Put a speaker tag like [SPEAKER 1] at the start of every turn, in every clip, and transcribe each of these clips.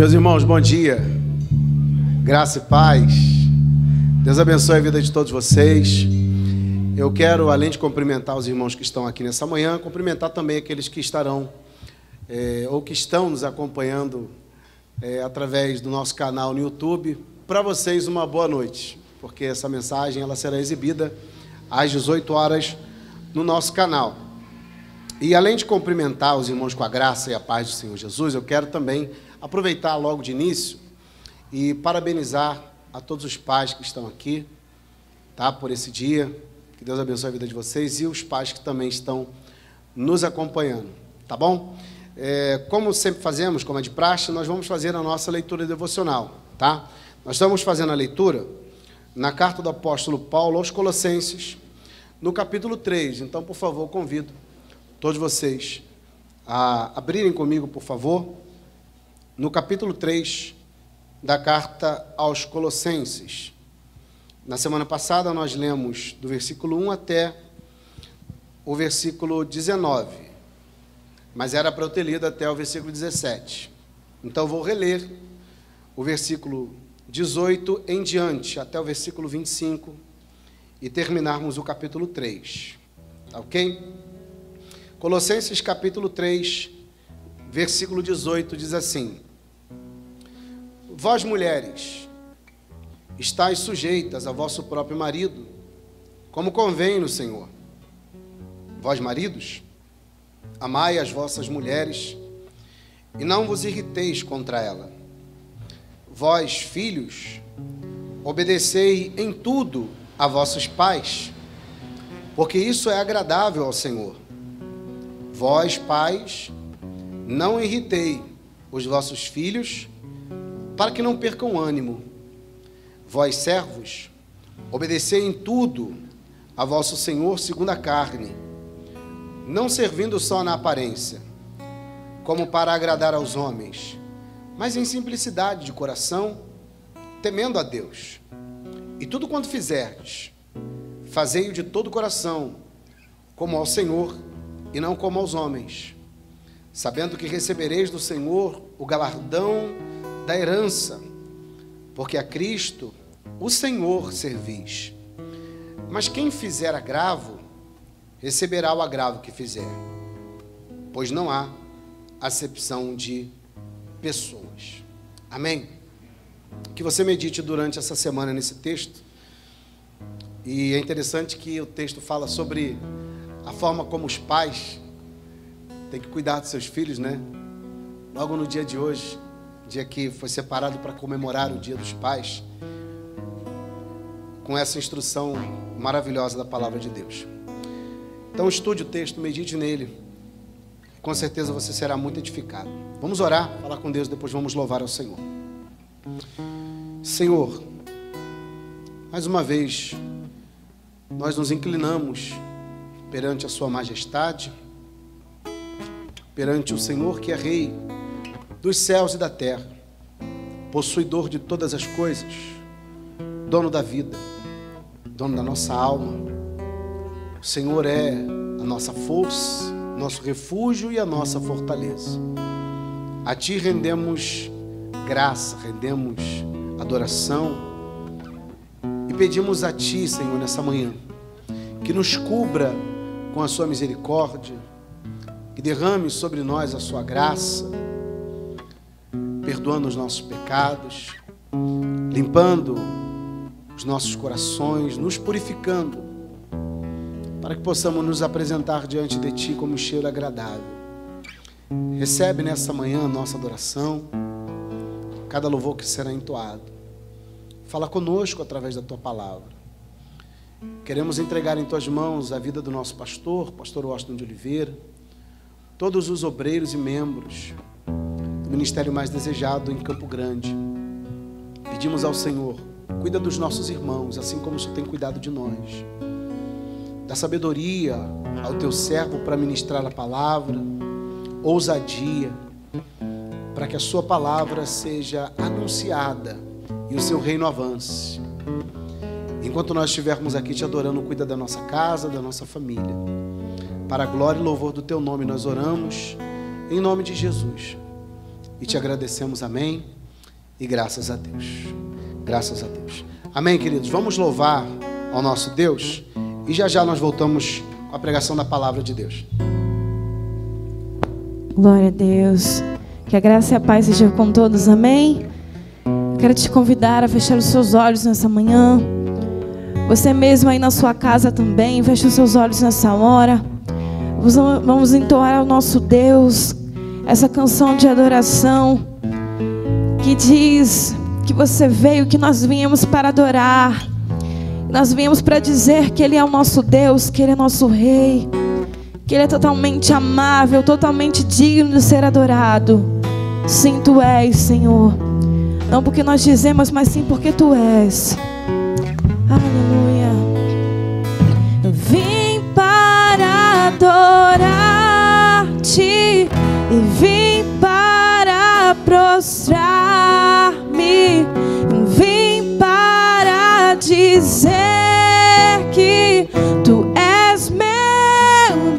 [SPEAKER 1] Meus irmãos, bom dia. Graça e paz. Deus abençoe a vida de todos vocês. Eu quero, além de cumprimentar os irmãos que estão aqui nessa manhã, cumprimentar também aqueles que estarão ou que estão nos acompanhando através do nosso canal no YouTube. Para vocês, uma boa noite, porque essa mensagem ela será exibida às 18 horas no nosso canal. E além de cumprimentar os irmãos com a graça e a paz do Senhor Jesus, eu quero também aproveitar logo de início e parabenizar a todos os pais que estão aqui, tá, por esse dia. Que Deus abençoe a vida de vocês e os pais que também estão nos acompanhando, tá bom? Como sempre fazemos, como é de praxe, nós vamos fazer a nossa leitura devocional, tá? Nós estamos fazendo a leitura na carta do apóstolo Paulo aos Colossenses, no capítulo 3. Então, por favor, convido todos vocês a abrirem comigo, por favor, no capítulo 3 da carta aos Colossenses. Na semana passada nós lemos do versículo 1 até o versículo 19, mas era para eu ter lido até o versículo 17. Então vou reler o versículo 18 em diante, até o versículo 25, e terminarmos o capítulo 3, tá ok? Colossenses capítulo 3, versículo 18, diz assim: Vós, mulheres, estáis sujeitas a vosso próprio marido, como convém no Senhor. Vós, maridos, amai as vossas mulheres, e não vos irriteis contra ela. Vós, filhos, obedecei em tudo a vossos pais, porque isso é agradável ao Senhor. Vós, pais, não irritei os vossos filhos, para que não percam ânimo. Vós, servos, obedecei em tudo a vosso Senhor segundo a carne, não servindo só na aparência, como para agradar aos homens, mas em simplicidade de coração, temendo a Deus. E tudo quanto fizerdes, fazei-o de todo o coração, como ao Senhor e não como aos homens, sabendo que recebereis do Senhor o galardão da herança, porque a Cristo, o Senhor, servis. Mas quem fizer agravo, receberá o agravo que fizer, pois não há acepção de pessoas. Amém? Que você medite durante essa semana nesse texto. E é interessante que o texto fala sobre a forma como os pais têm que cuidar dos seus filhos, né? Logo no dia de hoje, dia que foi separado para comemorar o Dia dos Pais, com essa instrução maravilhosa da palavra de Deus. Então estude o texto, medite nele, com certeza você será muito edificado. Vamos orar, falar com Deus, depois vamos louvar ao Senhor. Senhor, mais uma vez nós nos inclinamos perante a sua majestade, perante o Senhor que é Rei dos céus e da terra, possuidor de todas as coisas, dono da vida, dono da nossa alma. O Senhor é a nossa força, nosso refúgio e a nossa fortaleza. A Ti rendemos graça, rendemos adoração e pedimos a Ti, Senhor, nessa manhã, que nos cubra com a Sua misericórdia, que derrame sobre nós a Sua graça, perdoando os nossos pecados, limpando os nossos corações, nos purificando, para que possamos nos apresentar diante de Ti como um cheiro agradável. Recebe nessa manhã a nossa adoração, cada louvor que será entoado. Fala conosco através da Tua palavra. Queremos entregar em Tuas mãos a vida do nosso pastor Washington de Oliveira, todos os obreiros e membros do ministério mais desejado em Campo Grande. Pedimos ao Senhor, cuida dos nossos irmãos, assim como o Senhor tem cuidado de nós. Dá sabedoria ao Teu servo para ministrar a palavra, ousadia, para que a Sua palavra seja anunciada e o Seu reino avance. Enquanto nós estivermos aqui Te adorando, cuida da nossa casa, da nossa família. Para a glória e louvor do Teu nome nós oramos, em nome de Jesus. e te agradecemos, amém, e graças a Deus. Graças a Deus. Amém, queridos? Vamos louvar ao nosso Deus e já já nós voltamos com a pregação da palavra de Deus.
[SPEAKER 2] Glória a Deus. Que a graça e a paz sejam com todos, amém? Quero te convidar a fechar os seus olhos nessa manhã. Você mesmo aí na sua casa também, feche os seus olhos nessa hora. Vamos entoar ao nosso Deus essa canção de adoração que diz que você veio, que nós viemos para adorar. Nós viemos para dizer que Ele é o nosso Deus, que Ele é nosso Rei, que Ele é totalmente amável, totalmente digno de ser adorado. Sim, Tu és, Senhor. Não porque nós dizemos, mas sim porque Tu és. Aleluia. Eu vim para adorar-te e vim para prostrar-me. Vim para dizer que Tu és meu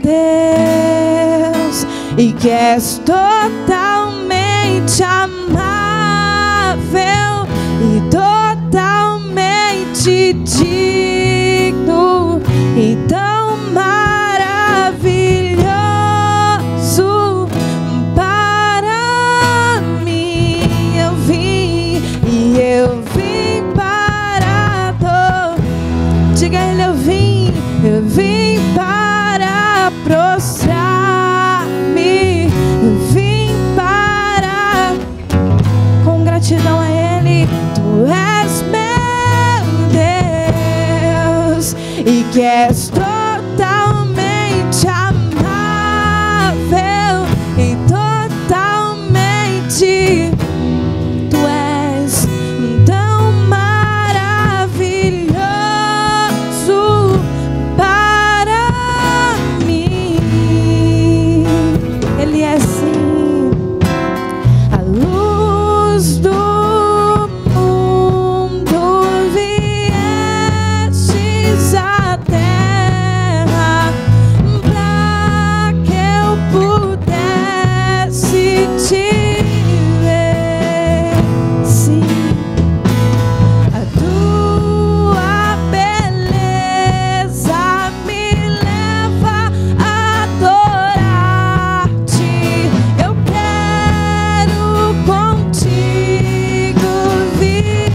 [SPEAKER 2] Deus e que és totalmente amável e totalmente digno e tão maravilhoso para mim. Eu vim para diga Ele, eu vim para prostrar-me, eu vim para, com gratidão a Ele. Tu és meu Deus e que és totalmente amável e totalmente, Tu és tão maravilhoso para mim. Ele é sim a luz do à terra pra que eu pudesse te ver. Sim, a tua beleza me leva a adorar-te. Eu quero contigo viver.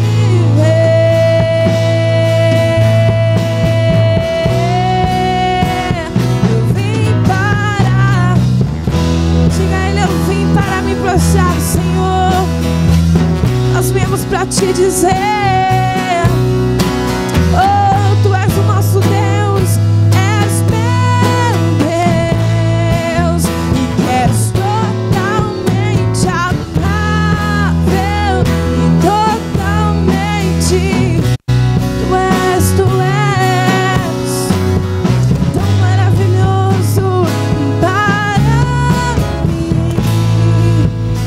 [SPEAKER 2] Senhor, nós viemos para te dizer, oh, Tu és o nosso Deus, és meu Deus e que és totalmente amável e totalmente, Tu és tão maravilhoso para mim.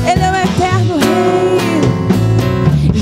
[SPEAKER 2] Ele é o eterno Rei e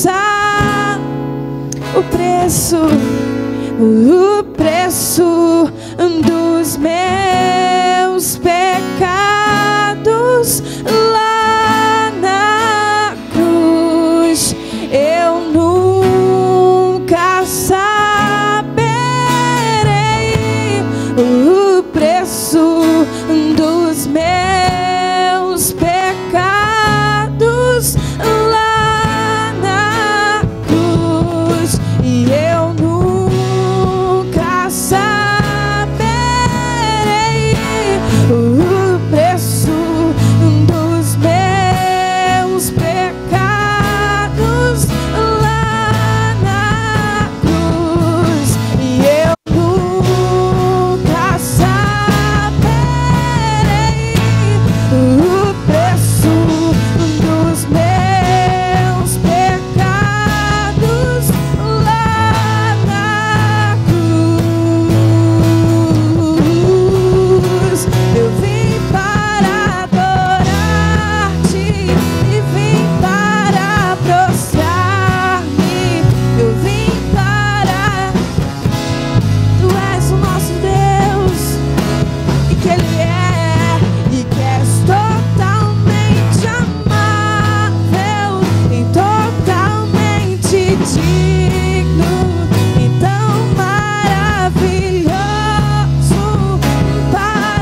[SPEAKER 2] alcançar o preço dos meus pecados lá na cruz. Eu nunca saberei o preço dos meus pecados lá na cruz, e eu nunca saberei o preço dos meus pecados lá na cruz, e eu nunca saberei o preço dos meus pecados lá na cruz. Eu vim para adorar-te e vim para prostrar-me. Eu vim para... Tu és o nosso Deus, e que Ele é, e que és totalmente amável e totalmente digno e tão maravilhoso para...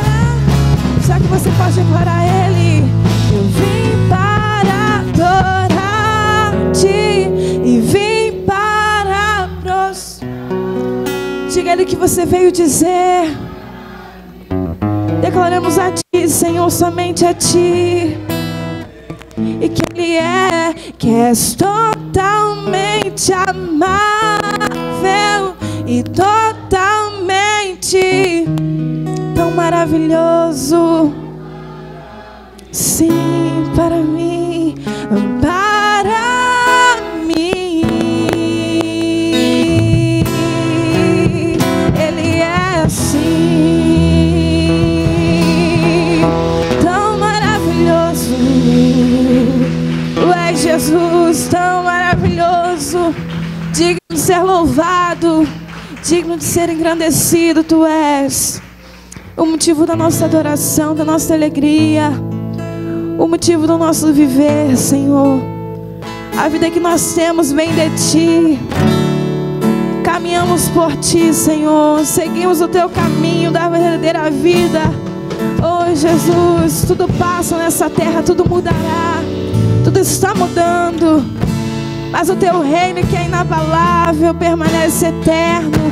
[SPEAKER 2] Será que você pode declarar a Ele? Eu vim para adorar-te e vim para diga a Ele que você veio dizer. Declaramos a Ti, Senhor, somente a Ti, e que Ele é, que és totalmente amável e totalmente tão maravilhoso. Sim, para mim, para mim. Ele é assim, tão maravilhoso. Tu és Jesus, tão maravilhoso, digno de ser louvado, digno de ser engrandecido. Tu és o motivo da nossa adoração, da nossa alegria, o motivo do nosso viver, Senhor. A vida que nós temos vem de Ti. Caminhamos por Ti, Senhor. Seguimos o Teu caminho da verdadeira vida. Oh, Jesus, tudo passa nessa terra, tudo mudará, tudo está mudando, mas o Teu reino, que é inabalável, permanece eterno.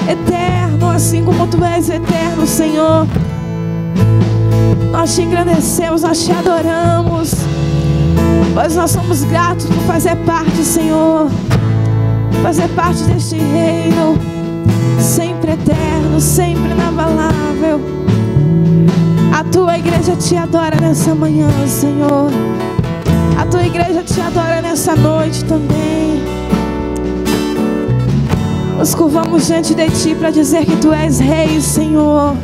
[SPEAKER 2] Eterno, assim como Tu és eterno, Senhor. Nós Te engrandecemos, nós Te adoramos, pois nós somos gratos por fazer parte, Senhor, fazer parte deste reino, sempre eterno, sempre inabalável. A Tua igreja Te adora nessa manhã, Senhor. A Tua igreja Te adora nessa noite também. Nos curvamos diante de Ti para dizer que Tu és Rei, Senhor.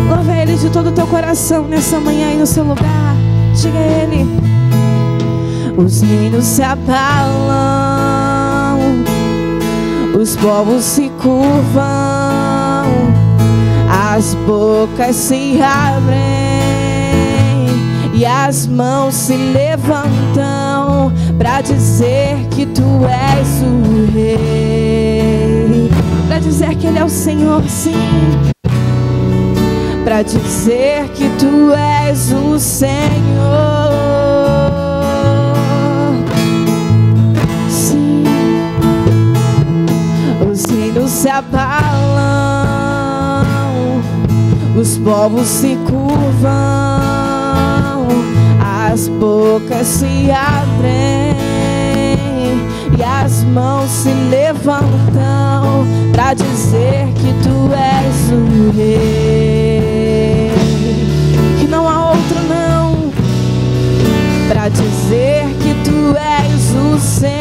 [SPEAKER 2] Louva Ele de todo o teu coração nessa manhã e no seu lugar. Diga a Ele. Os reinos se abalam, os povos se curvam, as bocas se abrem e as mãos se levantam para dizer que Tu és o Rei, para dizer que Ele é o Senhor, sim, para dizer que Tu és o Senhor. Sim, os reinos se abalam, os povos se curvam, as bocas se abrem e as mãos se levantam para dizer que Tu és o Rei, que não há outro não, para dizer que Tu és o Senhor,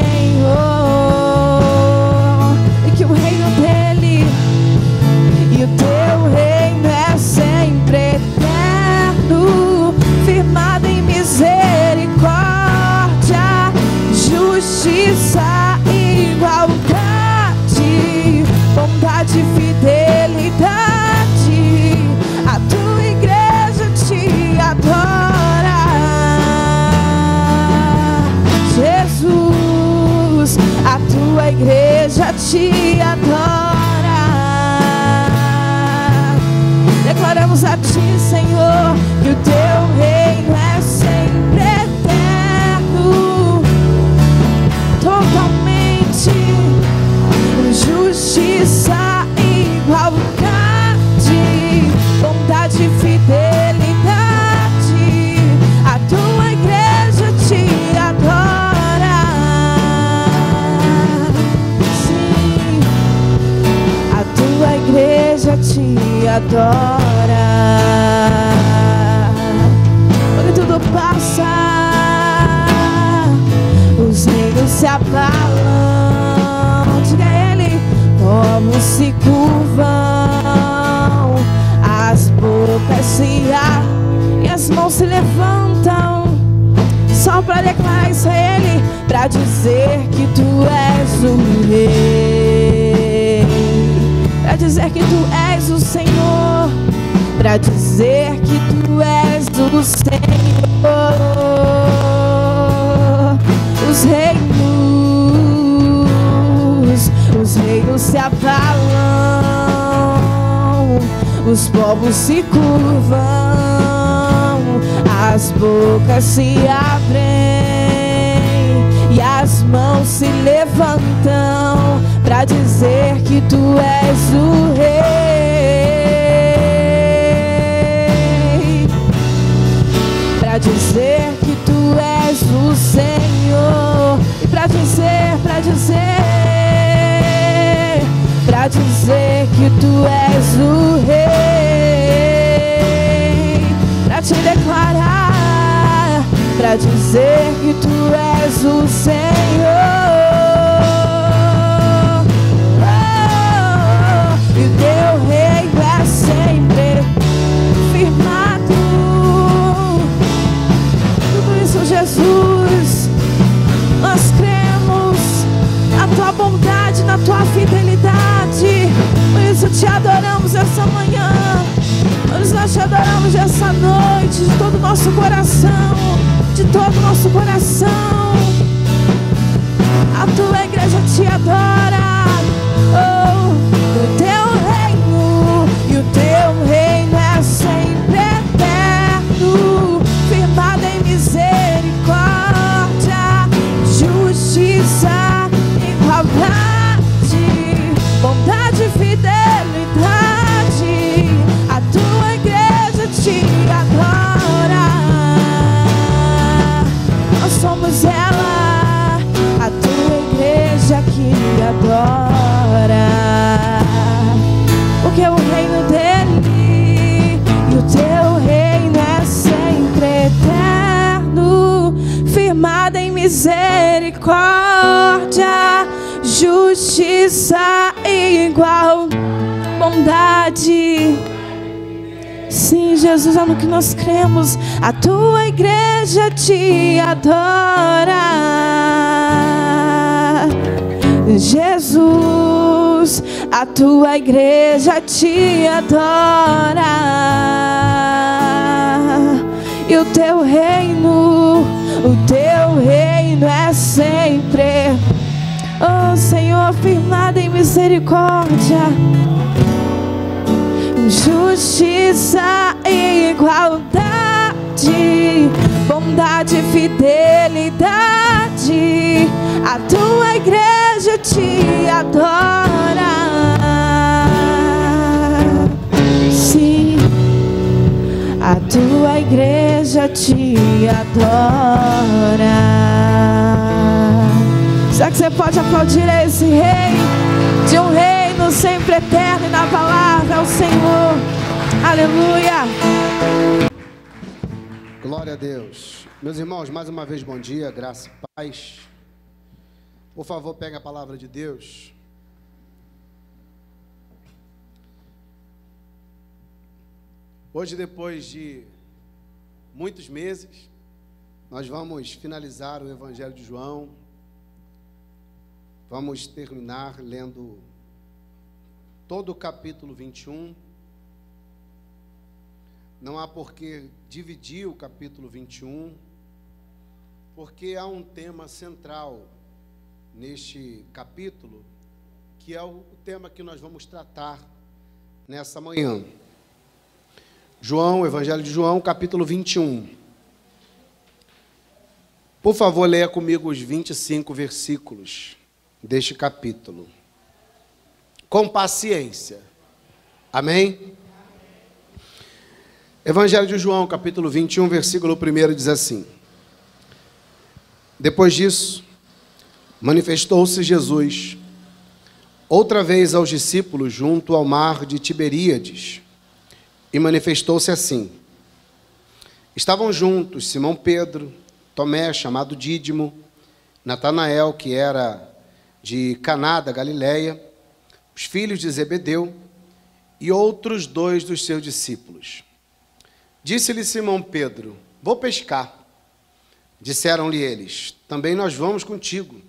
[SPEAKER 2] e que o reino dEle e o Teu reino é sempre eterno, firmado em misericórdia, justiça e igualdade, bondade e fidelidade. A tua igreja te adora, Jesus. A tua igreja te adora. Declaramos a ti, Senhor, que o teu reino é sempre eterno, totalmente. Justiça e igualdade, bondade e fidelidade. A tua igreja te adora. Sim, a tua igreja te adora. Quando tudo passa, os reinos se abalam. Diga a ele: povos se curvam, as bocas se abrem e as mãos se levantam, só para declarar isso a ele, para dizer que tu és o rei, para dizer que tu és o Senhor, para dizer que tu és o Senhor. Os reinos se abalam, os povos se curvam, as bocas se abrem e as mãos se levantam, para dizer que tu és o rei, para dizer que tu és o Senhor, e para dizer que tu és o rei, para te declarar, para dizer que tu és o Senhor. E o teu reino é sempre firmado. Tudo isso, Jesus, nós cremos na tua bondade, na tua fidelidade. Por isso te adoramos essa manhã, por isso nós te adoramos essa noite, de todo o nosso coração, de todo o nosso coração. A tua igreja te adora. Oh, o teu reino, e o teu reino é sempre eterno, firmado em misericórdia, justiça, igualdade, bondade e fidelidade. A tua igreja te adora. Nós somos ela, a tua igreja que adora. Porque o reino dele e o teu reino é sempre eterno, firmado em misericórdia, justiça e igual bondade. Sim, Jesus, é no que nós cremos. A tua igreja te adora. Jesus, a tua igreja te adora. E o teu reino é sempre, oh Senhor, firmado em misericórdia, justiça e igualdade, bondade e fidelidade. A tua igreja te adora. Sim, a tua igreja te adora. Será que você pode aplaudir a esse rei, de um reino sempre eterno, e na palavra ao Senhor? Aleluia.
[SPEAKER 1] Glória a Deus. Meus irmãos, mais uma vez bom dia, graça e paz. Por favor, pegue a palavra de Deus. Hoje, depois de muitos meses, nós vamos finalizar o Evangelho de João. Vamos terminar lendo todo o capítulo 21. Não há por que dividir o capítulo 21, porque há um tema central neste capítulo, que é o tema que nós vamos tratar nessa manhã. João, Evangelho de João, capítulo 21. Por favor, leia comigo os 25 versículos deste capítulo. Com paciência. Amém? Evangelho de João, capítulo 21, versículo 1 diz assim: Depois disso, manifestou-se Jesus outra vez aos discípulos junto ao mar de Tiberíades, e manifestou-se assim. Estavam juntos Simão Pedro, Tomé, chamado Dídimo, Natanael, que era de Caná da Galileia, os filhos de Zebedeu e outros 2 dos seus discípulos. Disse-lhe Simão Pedro: Vou pescar. Disseram-lhe eles: Também nós vamos contigo.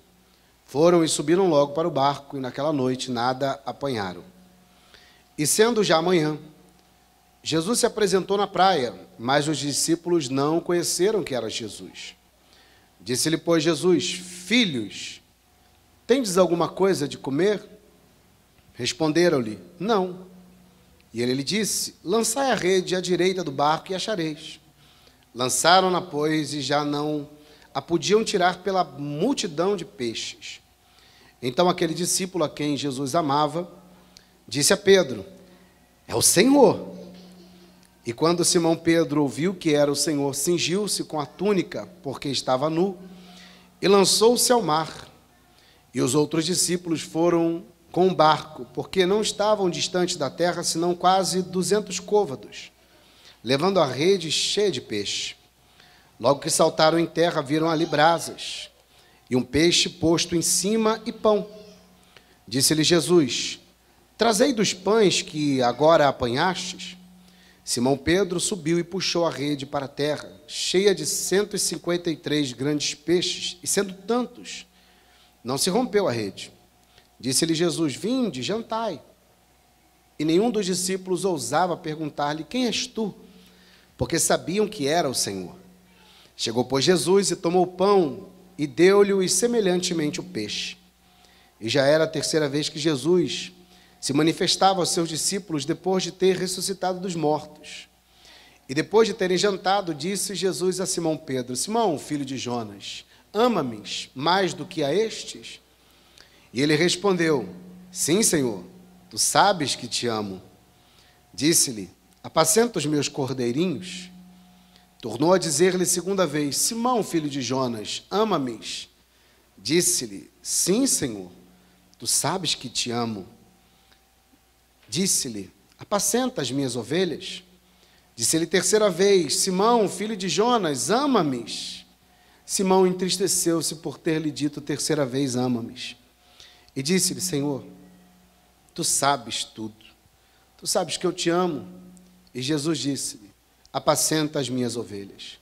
[SPEAKER 1] Foram e subiram logo para o barco, e naquela noite nada apanharam. E sendo já amanhã, Jesus se apresentou na praia, mas os discípulos não conheceram que era Jesus. Disse-lhe, pois, Jesus: Filhos, tendes alguma coisa de comer? Responderam-lhe: Não. E ele lhe disse: Lançai a rede à direita do barco e achareis. Lançaram-na, pois, e já não a podiam tirar pela multidão de peixes. Então aquele discípulo a quem Jesus amava disse a Pedro: É o Senhor. E quando Simão Pedro ouviu que era o Senhor, cingiu-se com a túnica, porque estava nu, e lançou-se ao mar. E os outros discípulos foram com o barco, porque não estavam distantes da terra, senão quase 200 côvados, levando a rede cheia de peixe. Logo que saltaram em terra, viram ali brasas, e um peixe posto em cima e pão. Disse-lhe Jesus: Trazei dos pães que agora apanhastes. Simão Pedro subiu e puxou a rede para a terra, cheia de 153 grandes peixes, e sendo tantos, não se rompeu a rede. Disse-lhe Jesus: Vinde, jantai. E nenhum dos discípulos ousava perguntar-lhe: Quem és tu? Porque sabiam que era o Senhor. Chegou, pois, Jesus e tomou o pão e deu-lhe semelhantemente o peixe. E já era a terceira vez que Jesus se manifestava aos seus discípulos depois de ter ressuscitado dos mortos. E depois de terem jantado, disse Jesus a Simão Pedro: Simão, filho de Jonas, ama-me mais do que a estes? E ele respondeu: Sim, Senhor, tu sabes que te amo. Disse-lhe: Apacenta os meus cordeirinhos. Tornou a dizer-lhe segunda vez: Simão, filho de Jonas, ama-me? Disse-lhe: Sim, Senhor, tu sabes que te amo. Disse-lhe: Apacenta as minhas ovelhas. Disse-lhe terceira vez: Simão, filho de Jonas, ama-me? Simão entristeceu-se por ter-lhe dito terceira vez: ama-me. E disse-lhe: Senhor, tu sabes tudo, tu sabes que eu te amo. E Jesus disse-lhe: Apacenta as minhas ovelhas.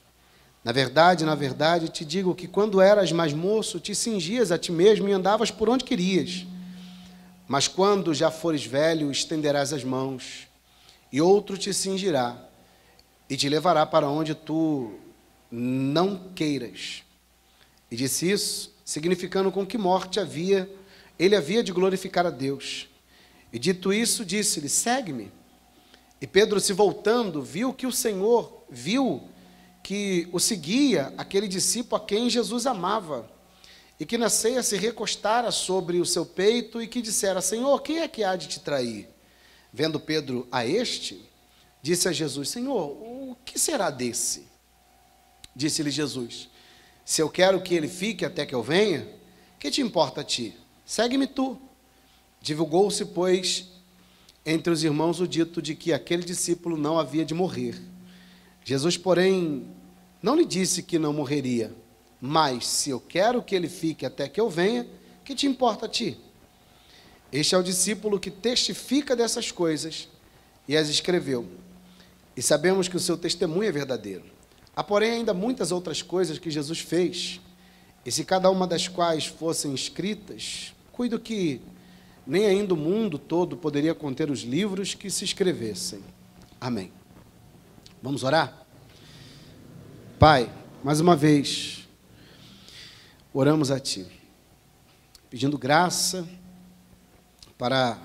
[SPEAKER 1] Na verdade, te digo que quando eras mais moço, te cingias a ti mesmo e andavas por onde querias. Mas quando já fores velho, estenderás as mãos, e outro te cingirá, e te levará para onde tu não queiras. E disse isso, significando com que morte ele havia de glorificar a Deus. E dito isso, disse-lhe: Segue-me. E Pedro, se voltando, viu que o seguia aquele discípulo a quem Jesus amava, e que na ceia se recostara sobre o seu peito, e que dissera: Senhor, quem é que há de te trair? Vendo Pedro a este, disse a Jesus: Senhor, o que será desse? Disse-lhe Jesus: Se eu quero que ele fique até que eu venha, que te importa a ti? Segue-me tu. Divulgou-se, pois, entre os irmãos o dito de que aquele discípulo não havia de morrer. Jesus, porém, não lhe disse que não morreria, mas se eu quero que ele fique até que eu venha, que te importa a ti? Este é o discípulo que testifica dessas coisas e as escreveu. E sabemos que o seu testemunho é verdadeiro. Há, porém, ainda muitas outras coisas que Jesus fez, e se cada uma das quais fossem escritas, cuido que nem ainda o mundo todo poderia conter os livros que se escrevessem. Amém. Vamos orar? Pai, mais uma vez, oramos a Ti, pedindo graça para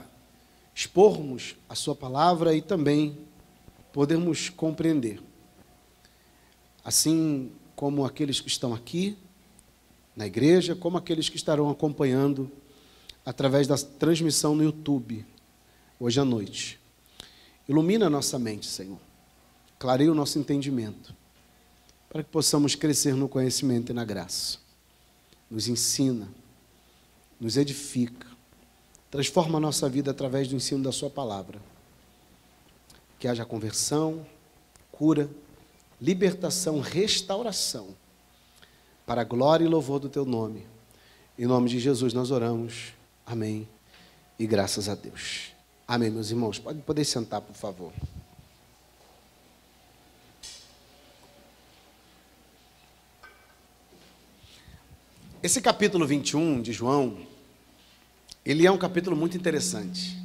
[SPEAKER 1] expormos a Sua palavra e também podermos compreender. Assim como aqueles que estão aqui na igreja, como aqueles que estarão acompanhando através da transmissão no YouTube, hoje à noite. Ilumina a nossa mente, Senhor. Clareia o nosso entendimento, para que possamos crescer no conhecimento e na graça. Nos ensina, nos edifica, transforma a nossa vida através do ensino da Sua palavra. Que haja conversão, cura, libertação, restauração, para a glória e louvor do Teu nome. Em nome de Jesus nós oramos. Amém. E graças a Deus. Amém, meus irmãos. Podem poder sentar, por favor. Esse capítulo 21 de João, ele é um capítulo muito interessante.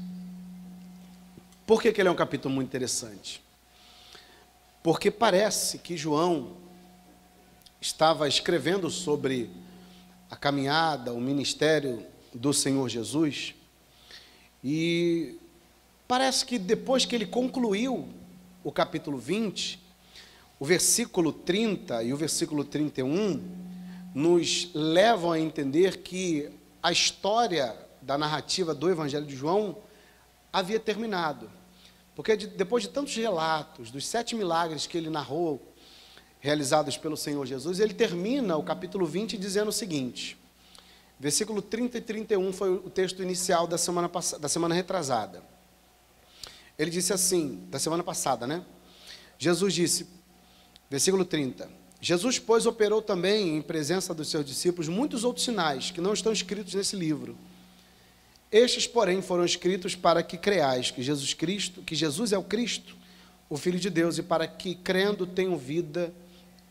[SPEAKER 1] Por que ele é um capítulo muito interessante? Porque parece que João estava escrevendo sobre a caminhada, o ministério do Senhor Jesus, e parece que depois que ele concluiu o capítulo 20, o versículo 30 e o versículo 31 nos levam a entender que a história da narrativa do Evangelho de João havia terminado. Porque depois de tantos relatos, dos 7 milagres que ele narrou, realizados pelo Senhor Jesus, ele termina o capítulo 20 dizendo o seguinte, versículo 30 e 31 foi o texto inicial da semana retrasada. Ele disse assim, da semana passada, né? Jesus disse, versículo 30, Jesus, pois, operou também, em presença dos seus discípulos, muitos outros sinais que não estão escritos nesse livro. Estes, porém, foram escritos para que creais que Jesus é o Cristo, o Filho de Deus, e para que, crendo, tenham vida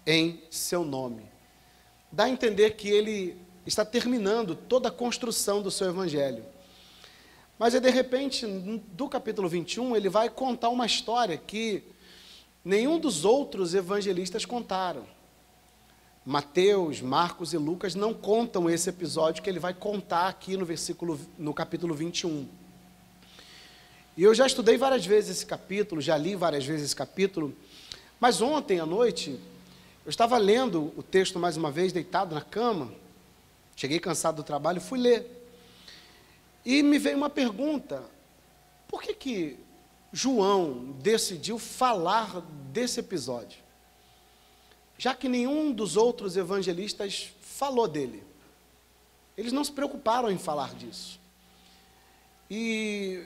[SPEAKER 1] em seu nome. Dá a entender que ele está terminando toda a construção do seu evangelho. Mas, de repente, do capítulo 21, ele vai contar uma história que nenhum dos outros evangelistas contaram. Mateus, Marcos e Lucas não contam esse episódio que ele vai contar aqui no capítulo 21. E eu já estudei várias vezes esse capítulo, já li várias vezes esse capítulo, mas ontem à noite, eu estava lendo o texto mais uma vez, deitado na cama, cheguei cansado do trabalho, fui ler. E me veio uma pergunta, por que João decidiu falar desse episódio? Já que nenhum dos outros evangelistas falou dele. Eles não se preocuparam em falar disso. E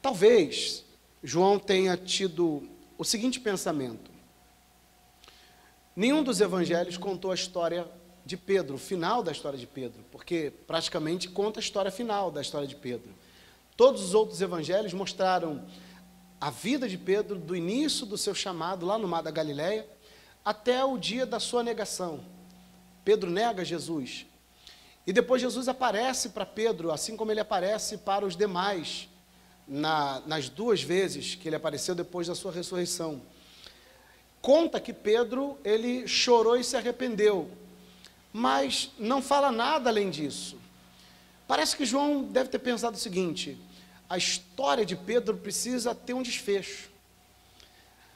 [SPEAKER 1] talvez João tenha tido o seguinte pensamento. Nenhum dos evangelhos contou a história de Pedro, o final da história de Pedro, porque praticamente conta a história final da história de Pedro. Todos os outros evangelhos mostraram a vida de Pedro do início do seu chamado lá no Mar da Galileia, até o dia da sua negação. Pedro nega Jesus. E depois Jesus aparece para Pedro, assim como ele aparece para os demais, nas 2 vezes que ele apareceu depois da sua ressurreição. Conta que Pedro, ele chorou e se arrependeu, mas não fala nada além disso. Parece que João deve ter pensado o seguinte, a história de Pedro precisa ter um desfecho.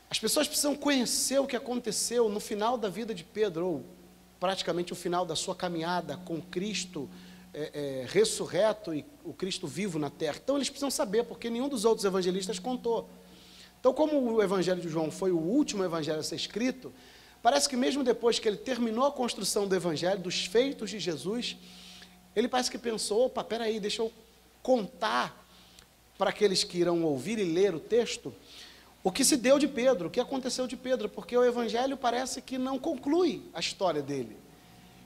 [SPEAKER 1] As pessoas precisam conhecer o que aconteceu no final da vida de Pedro, ou praticamente o final da sua caminhada com Cristo ressurreto e o Cristo vivo na terra. Então eles precisam saber, porque nenhum dos outros evangelistas contou. Então, como o evangelho de João foi o último evangelho a ser escrito, parece que mesmo depois que ele terminou a construção do evangelho, dos feitos de Jesus, ele parece que pensou, opa, peraí, deixa eu contar para aqueles que irão ouvir e ler o texto, o que se deu de Pedro, o que aconteceu de Pedro, porque o evangelho parece que não conclui a história dele.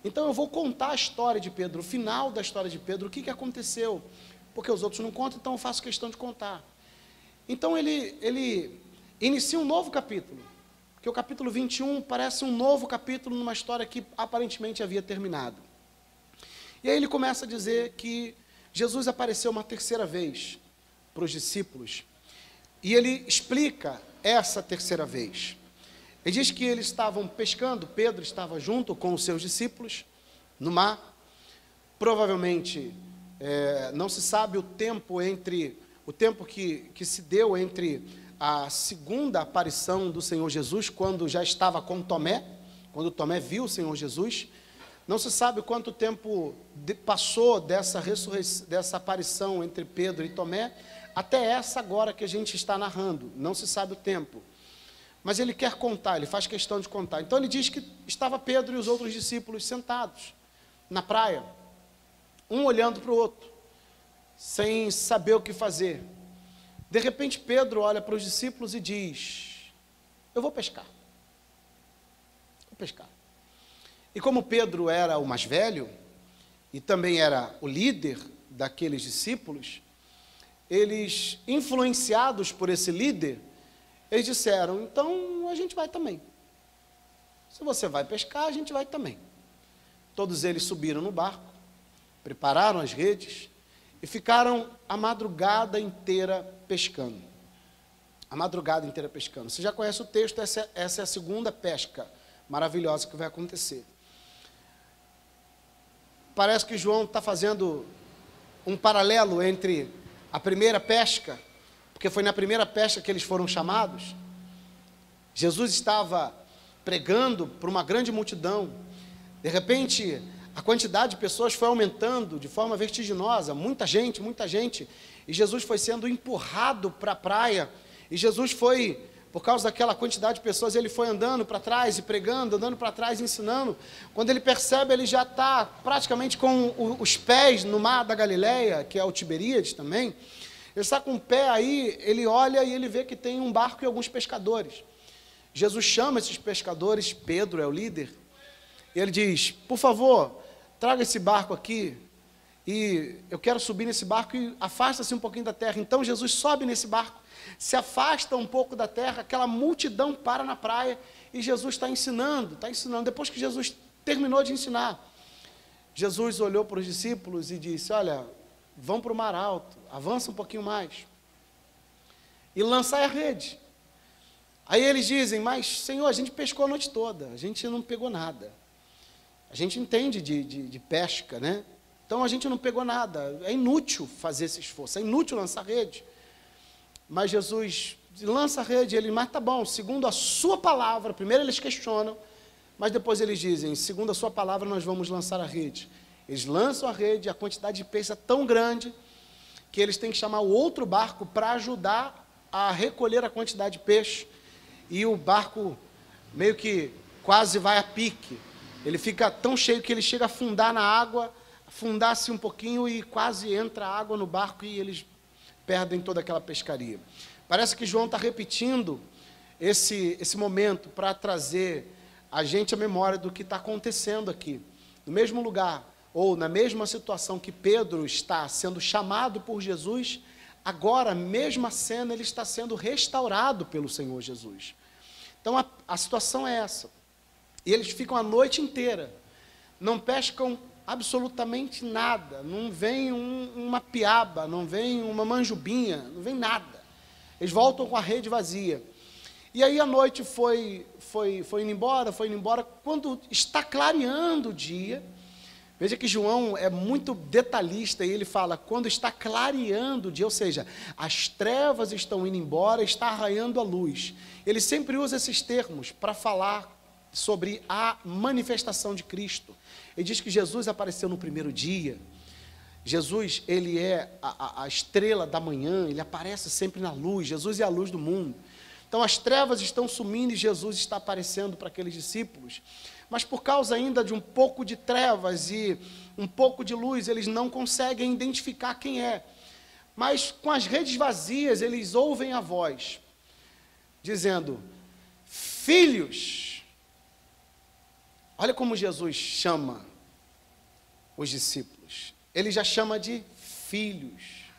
[SPEAKER 1] Então eu vou contar a história de Pedro, o final da história de Pedro, o que aconteceu, porque os outros não contam, então eu faço questão de contar. Então ele inicia um novo capítulo, que o capítulo 21 parece um novo capítulo numa história que aparentemente havia terminado. E aí ele começa a dizer que Jesus apareceu uma terceira vez para os discípulos, e ele explica essa terceira vez. Ele diz que eles estavam pescando, Pedro estava junto com os seus discípulos no mar. Provavelmente, não se sabe o tempo que se deu entre a segunda aparição do Senhor Jesus, quando já estava com Tomé, quando Tomé viu o Senhor Jesus. Não se sabe quanto tempo passou dessa aparição entre Pedro e Tomé, até essa agora que a gente está narrando. Não se sabe o tempo. Mas ele quer contar, ele faz questão de contar. Então ele diz que estava Pedro e os outros discípulos sentados na praia, um olhando para o outro, sem saber o que fazer. De repente Pedro olha para os discípulos e diz: eu vou pescar. Vou pescar. E como Pedro era o mais velho, e também era o líder daqueles discípulos, eles, influenciados por esse líder, eles disseram: então a gente vai também. Se você vai pescar, a gente vai também. Todos eles subiram no barco, prepararam as redes e ficaram a madrugada inteira pescando. A madrugada inteira pescando. Você já conhece o texto, essa é a segunda pesca maravilhosa que vai acontecer. Parece que João está fazendo um paralelo entre a primeira pesca, porque foi na primeira pesca que eles foram chamados. Jesus estava pregando para uma grande multidão. De repente, a quantidade de pessoas foi aumentando de forma vertiginosa, muita gente, e Jesus foi sendo empurrado para a praia, e Jesus foi, por causa daquela quantidade de pessoas, ele foi andando para trás e pregando, andando para trás e ensinando. Quando ele percebe, ele já está praticamente com os pés no mar da Galileia, que é o Tiberíades também. Ele está com o pé aí, ele olha e ele vê que tem um barco e alguns pescadores. Jesus chama esses pescadores, Pedro é o líder, e ele diz: por favor, traga esse barco aqui, e eu quero subir nesse barco, e afasta-se um pouquinho da terra. Então Jesus sobe nesse barco, se afasta um pouco da terra, aquela multidão para na praia, e Jesus está ensinando. Depois que Jesus terminou de ensinar, Jesus olhou para os discípulos e disse: olha, vão para o mar alto, avança um pouquinho mais, e lançai a rede. Aí eles dizem: mas Senhor, a gente pescou a noite toda, a gente não pegou nada. A gente entende de pesca, né? Então a gente não pegou nada, é inútil fazer esse esforço, é inútil lançar a rede. Mas Jesus lança a rede, ele: mas tá bom, segundo a sua palavra. Primeiro eles questionam, mas depois eles dizem: segundo a sua palavra nós vamos lançar a rede. Eles lançam a rede, a quantidade de peixe é tão grande, que eles têm que chamar o outro barco para ajudar a recolher a quantidade de peixe, e o barco meio que quase vai a pique. Ele fica tão cheio que ele chega a afundar na água, afundar-se um pouquinho e quase entra água no barco, e eles perdem toda aquela pescaria. Parece que João está repetindo esse momento para trazer a gente a memória do que está acontecendo aqui. No mesmo lugar, ou na mesma situação que Pedro está sendo chamado por Jesus, agora, a mesma cena, ele está sendo restaurado pelo Senhor Jesus. Então a situação é essa. E eles ficam a noite inteira, não pescam absolutamente nada, não vem uma piaba, não vem uma manjubinha, não vem nada. Eles voltam com a rede vazia. E aí a noite foi indo embora, quando está clareando o dia. Veja que João é muito detalhista, e ele fala: quando está clareando o dia, ou seja, as trevas estão indo embora, está arraiando a luz. Ele sempre usa esses termos para falar sobre a manifestação de Cristo. Ele diz que Jesus apareceu no primeiro dia. Jesus, ele é a estrela da manhã, ele aparece sempre na luz. Jesus é a luz do mundo. Então as trevas estão sumindo e Jesus está aparecendo para aqueles discípulos. Mas por causa ainda de um pouco de trevas e um pouco de luz, eles não conseguem identificar quem é. Mas com as redes vazias, eles ouvem a voz, dizendo: filhos. Olha como Jesus chama os discípulos. Ele já chama de filhos.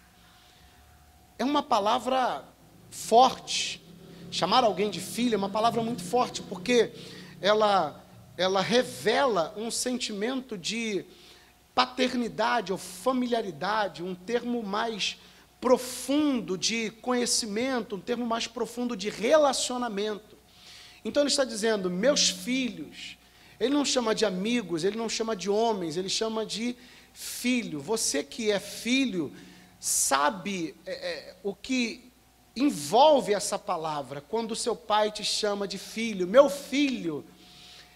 [SPEAKER 1] É uma palavra forte. Chamar alguém de filho é uma palavra muito forte, porque ela revela um sentimento de paternidade ou familiaridade, um termo mais profundo de conhecimento, um termo mais profundo de relacionamento. Então ele está dizendo, meus filhos. Ele não chama de amigos, ele não chama de homens, ele chama de filho. Você que é filho, sabe o que envolve essa palavra, quando o seu pai te chama de filho. Meu filho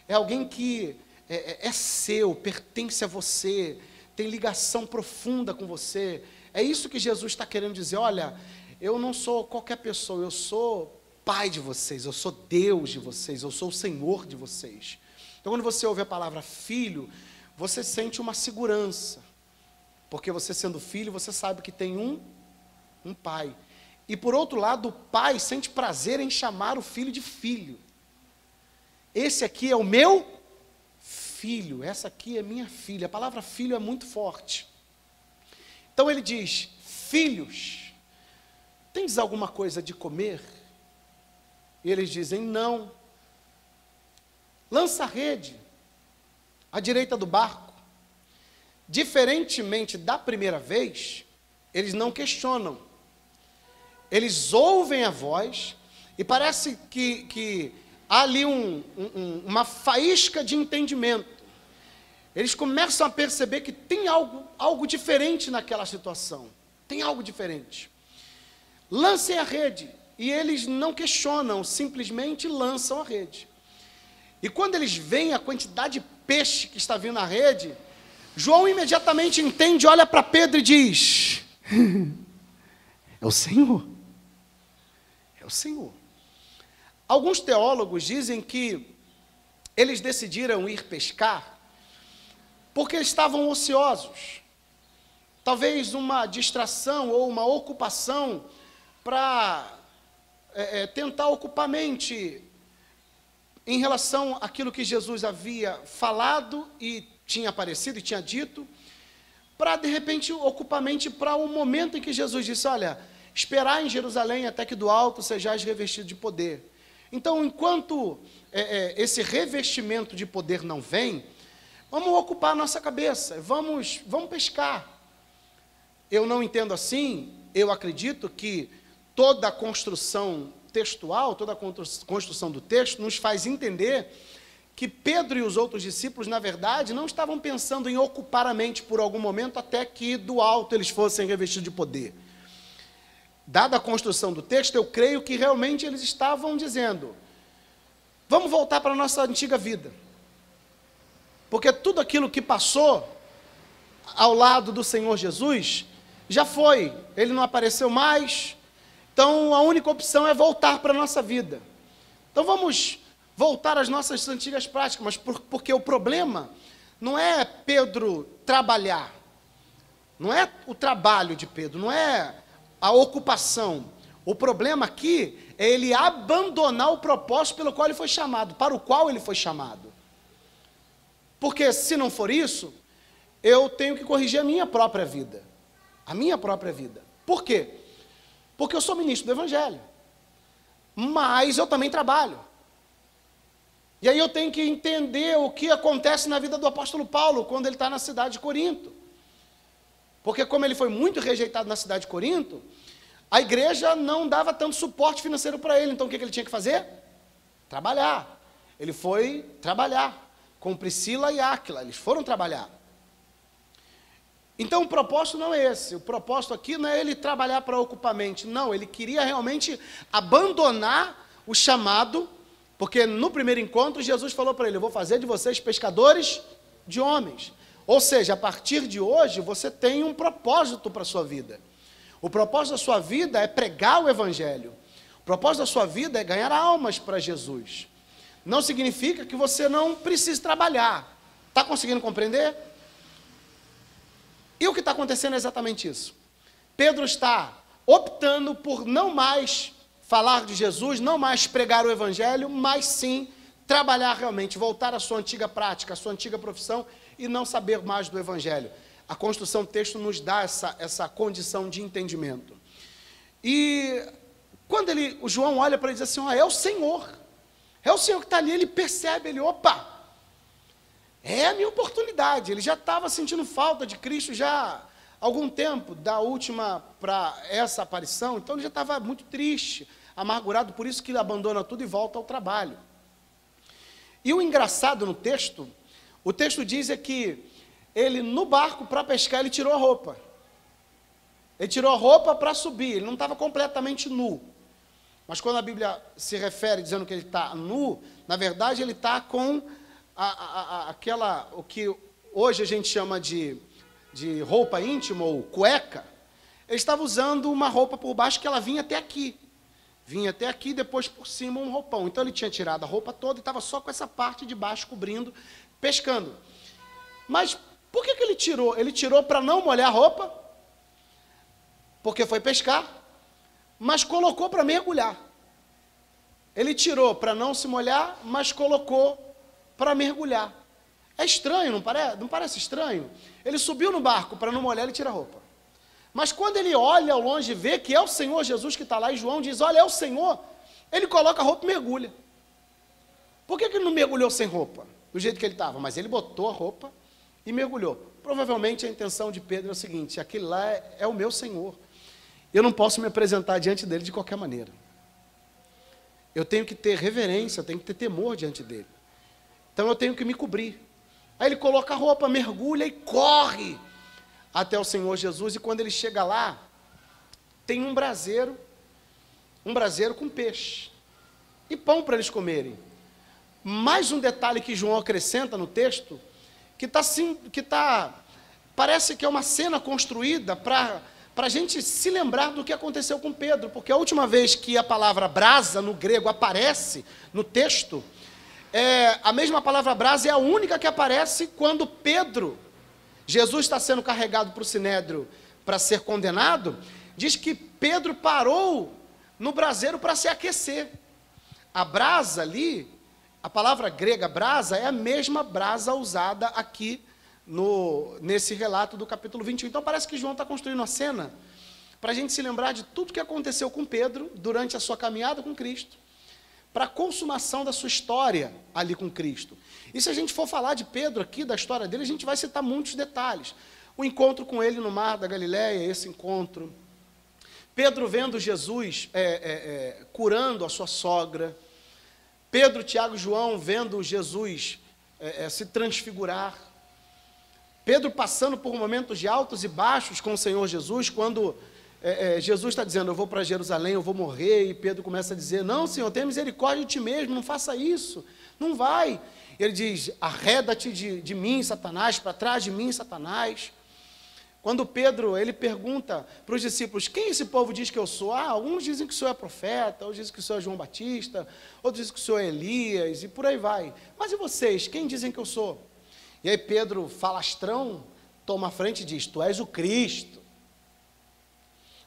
[SPEAKER 1] é alguém que é seu, pertence a você, tem ligação profunda com você. É isso que Jesus está querendo dizer. Olha, eu não sou qualquer pessoa, eu sou pai de vocês, eu sou Deus de vocês, eu sou o Senhor de vocês. Então, quando você ouve a palavra filho, você sente uma segurança, porque você sendo filho, você sabe que tem um pai. E por outro lado, o pai sente prazer em chamar o filho de filho. Esse aqui é o meu filho, essa aqui é minha filha. A palavra filho é muito forte. Então ele diz, filhos, tens alguma coisa de comer? E eles dizem, não. Lança a rede à direita do barco. Diferentemente da primeira vez, eles não questionam. Eles ouvem a voz e parece que há ali uma faísca de entendimento. Eles começam a perceber que tem algo diferente naquela situação. Tem algo diferente. Lancem a rede. E eles não questionam, simplesmente lançam a rede. E quando eles veem a quantidade de peixe que está vindo na rede, João imediatamente entende, olha para Pedro e diz, é o Senhor. É o Senhor. Alguns teólogos dizem que eles decidiram ir pescar porque estavam ociosos. Talvez uma distração ou uma ocupação para tentar ocupar a mente em relação àquilo que Jesus havia falado e tinha aparecido e tinha dito, para de repente ocupar a mente para o momento em que Jesus disse, olha, esperar em Jerusalém até que do alto sejais revestido de poder. Então, enquanto esse revestimento de poder não vem, vamos ocupar a nossa cabeça, vamos pescar. Eu não entendo assim, eu acredito que toda a construção textual, toda a construção do texto nos faz entender que Pedro e os outros discípulos, na verdade, não estavam pensando em ocupar a mente por algum momento até que do alto eles fossem revestidos de poder. Dada a construção do texto, eu creio que realmente eles estavam dizendo, vamos voltar para a nossa antiga vida. Porque tudo aquilo que passou ao lado do Senhor Jesus, já foi, ele não apareceu mais. Então, a única opção é voltar para a nossa vida. Então, vamos voltar às nossas antigas práticas, mas porque o problema não é Pedro trabalhar, não é o trabalho de Pedro, não é a ocupação. O problema aqui é ele abandonar o propósito pelo qual ele foi chamado, para o qual ele foi chamado. Porque se não for isso, eu tenho que corrigir a minha própria vida. A minha própria vida. Por quê? Porque eu sou ministro do Evangelho, mas eu também trabalho. E aí eu tenho que entender o que acontece na vida do apóstolo Paulo, quando ele está na cidade de Corinto. Porque como ele foi muito rejeitado na cidade de Corinto, a igreja não dava tanto suporte financeiro para ele. Então o que ele tinha que fazer? Trabalhar. Ele foi trabalhar com Priscila e Áquila, eles foram trabalhar. Então o propósito não é esse, o propósito aqui não é ele trabalhar para ocupar a mente, não, ele queria realmente abandonar o chamado, porque no primeiro encontro Jesus falou para ele, eu vou fazer de vocês pescadores de homens, ou seja, a partir de hoje você tem um propósito para a sua vida, o propósito da sua vida é pregar o Evangelho, o propósito da sua vida é ganhar almas para Jesus, não significa que você não precise trabalhar, está conseguindo compreender? E o que está acontecendo é exatamente isso. Pedro está optando por não mais falar de Jesus, não mais pregar o Evangelho, mas sim trabalhar realmente, voltar à sua antiga prática, à sua antiga profissão e não saber mais do Evangelho. A construção do texto nos dá essa condição de entendimento. E quando o João olha para ele e diz assim, é o Senhor que está ali, ele percebe, opa, É a minha oportunidade. Ele já estava sentindo falta de Cristo já há algum tempo, da última para essa aparição, então ele já estava muito triste, amargurado, por isso que ele abandona tudo e volta ao trabalho. E o engraçado no texto, o texto diz é que ele no barco para pescar, ele tirou a roupa. Ele tirou a roupa para subir, ele não estava completamente nu. Mas quando a Bíblia se refere dizendo que ele está nu, na verdade ele está com aquela, o que hoje a gente chama de roupa íntima ou cueca. Ele estava usando uma roupa por baixo que ela vinha até aqui. Vinha até aqui, depois por cima um roupão. Então ele tinha tirado a roupa toda e estava só com essa parte de baixo cobrindo, pescando. Mas por que ele tirou? Ele tirou para não molhar a roupa, porque foi pescar, mas colocou para mergulhar. Ele tirou para não se molhar, mas colocou para mergulhar. É estranho, não parece? Não parece estranho? Ele subiu no barco para não molhar, ele tira a roupa. Mas quando ele olha ao longe e vê que é o Senhor Jesus que está lá, e João diz, olha, é o Senhor, ele coloca a roupa e mergulha. Por que ele não mergulhou sem roupa? Do jeito que ele estava? Mas ele botou a roupa e mergulhou. Provavelmente a intenção de Pedro é o seguinte, aquele lá é o meu Senhor. Eu não posso me apresentar diante dele de qualquer maneira. Eu tenho que ter reverência, eu tenho que ter temor diante dele. Então eu tenho que me cobrir. Aí ele coloca a roupa, mergulha e corre até o Senhor Jesus. E quando ele chega lá, tem um braseiro com peixe e pão para eles comerem. Mais um detalhe que João acrescenta no texto, parece que é uma cena construída para a gente se lembrar do que aconteceu com Pedro, porque a última vez que a palavra brasa no grego aparece no texto, a mesma palavra brasa é a única que aparece quando Jesus está sendo carregado para o sinédrio para ser condenado, diz que Pedro parou no braseiro para se aquecer. A brasa ali, a palavra grega brasa, é a mesma brasa usada aqui nesse relato do capítulo 21. Então parece que João está construindo uma cena para a gente se lembrar de tudo que aconteceu com Pedro durante a sua caminhada com Cristo, para a consumação da sua história ali com Cristo. E se a gente for falar de Pedro aqui, da história dele, a gente vai citar muitos detalhes. O encontro com ele no mar da Galileia, esse encontro. Pedro vendo Jesus curando a sua sogra. Pedro, Tiago e João vendo Jesus se transfigurar. Pedro passando por momentos de altos e baixos com o Senhor Jesus, quando Jesus está dizendo, eu vou para Jerusalém, eu vou morrer, e Pedro começa a dizer, não, Senhor, tenha misericórdia de ti mesmo, não faça isso, não vai. Ele diz, arreda-te de mim, Satanás, para trás de mim, Satanás. Quando Pedro, ele pergunta para os discípulos, quem esse povo diz que eu sou? Alguns dizem que o senhor é profeta, outros dizem que o senhor é João Batista, outros dizem que o senhor é Elias, e por aí vai. Mas e vocês, quem dizem que eu sou? E aí Pedro, falastrão, toma a frente e diz, tu és o Cristo,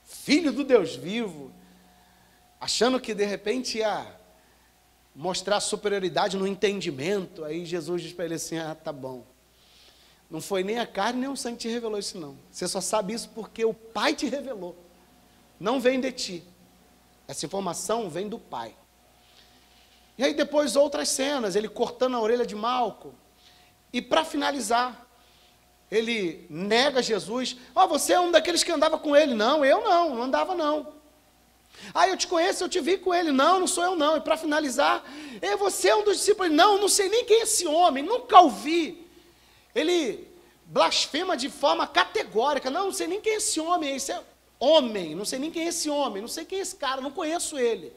[SPEAKER 1] Filho do Deus vivo, achando que de repente ia mostrar superioridade no entendimento. Aí Jesus diz para ele assim, tá bom, não foi nem a carne nem o sangue que te revelou isso não, você só sabe isso porque o Pai te revelou, não vem de ti, essa informação vem do Pai. E aí depois outras cenas, ele cortando a orelha de Malco, e para finalizar, ele nega Jesus. Você é um daqueles que andava com ele. Não, eu não andava não. Eu te conheço, eu te vi com ele. Não, não sou eu não. E para finalizar, você é um dos discípulos. Não sei nem quem é esse homem, nunca ouvi. Ele blasfema de forma categórica. Não sei nem quem é esse homem. Esse é homem, não sei nem quem é esse homem, não sei quem é esse cara, não conheço ele.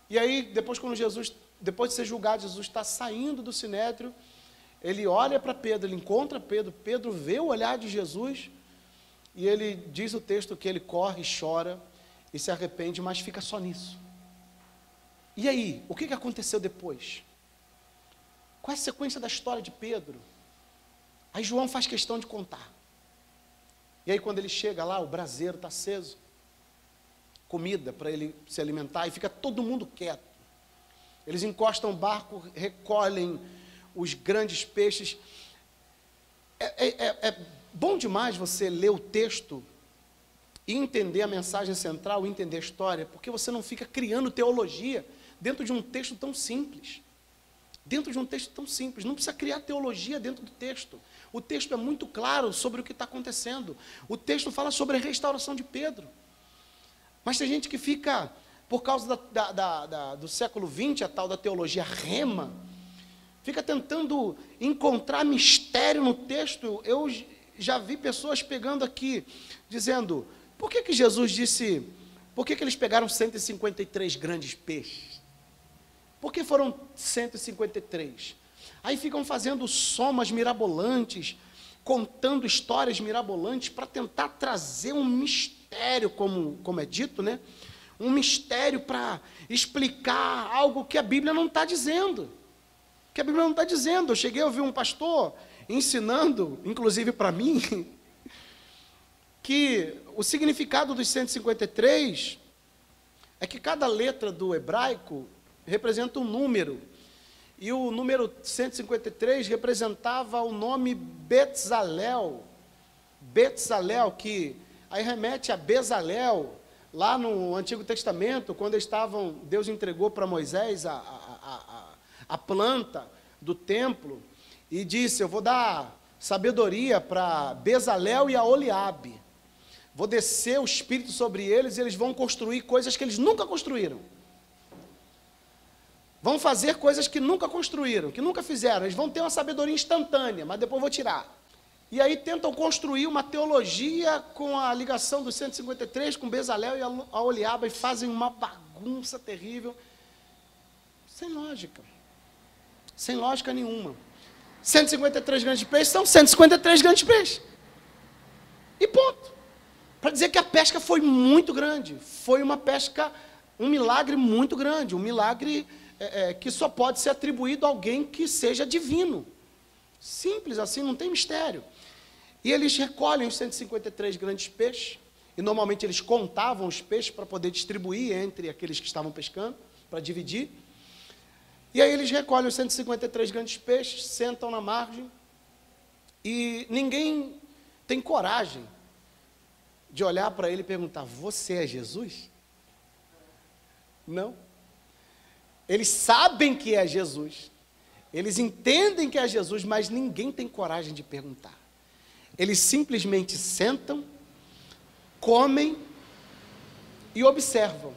[SPEAKER 1] E aí, depois de ser julgado, Jesus está saindo do sinédrio. Ele olha para Pedro, ele encontra Pedro, Pedro vê o olhar de Jesus, e ele diz o texto que ele corre, chora, e se arrepende, mas fica só nisso. E aí, o que aconteceu depois? Qual é a sequência da história de Pedro? Aí João faz questão de contar. E aí quando ele chega lá, o braseiro está aceso, comida para ele se alimentar, e fica todo mundo quieto. Eles encostam o barco, recolhem os grandes peixes. É bom demais você ler o texto e entender a mensagem central, entender a história, porque você não fica criando teologia dentro de um texto tão simples. dentro de um texto tão simples. Não precisa criar teologia dentro do texto. O texto é muito claro sobre o que está acontecendo. O texto fala sobre a restauração de Pedro. Mas tem gente que fica, por causa do século XX, a tal da teologia rema, fica tentando encontrar mistério no texto. Eu já vi pessoas pegando aqui, dizendo, por que Jesus disse, por que eles pegaram 153 grandes peixes? Por que foram 153? Aí ficam fazendo somas mirabolantes, contando histórias mirabolantes, para tentar trazer um mistério, como é dito, né? Um mistério para explicar algo que a Bíblia não está dizendo. Que a Bíblia não está dizendo. Eu cheguei a ouvir um pastor ensinando, inclusive para mim, que o significado dos 153 é que cada letra do hebraico representa um número. E o número 153 representava o nome Betzalel. Betzalel, que aí remete a Bezalel, lá no Antigo Testamento, quando Deus entregou para Moisés a planta do templo, e disse, eu vou dar sabedoria para Bezalel e a Oliabe. Vou descer o Espírito sobre eles e eles vão construir coisas que eles nunca construíram. Vão fazer coisas que nunca construíram, que nunca fizeram. Eles vão ter uma sabedoria instantânea, mas depois vou tirar. E aí tentam construir uma teologia com a ligação dos 153, com Bezalel e a Oliabe, e fazem uma bagunça terrível. Sem lógica. Sem lógica nenhuma. 153 grandes peixes são 153 grandes peixes. E ponto. Para dizer que a pesca foi muito grande. Foi uma pesca, um milagre muito grande. Um milagre que só pode ser atribuído a alguém que seja divino. Simples assim, não tem mistério. E eles recolhem os 153 grandes peixes, e normalmente eles contavam os peixes para poder distribuir entre aqueles que estavam pescando, para dividir. E aí eles recolhem os 153 grandes peixes, sentam na margem, e ninguém tem coragem de olhar para ele e perguntar, você é Jesus? Não. Eles sabem que é Jesus, eles entendem que é Jesus, mas ninguém tem coragem de perguntar. Eles simplesmente sentam, comem e observam.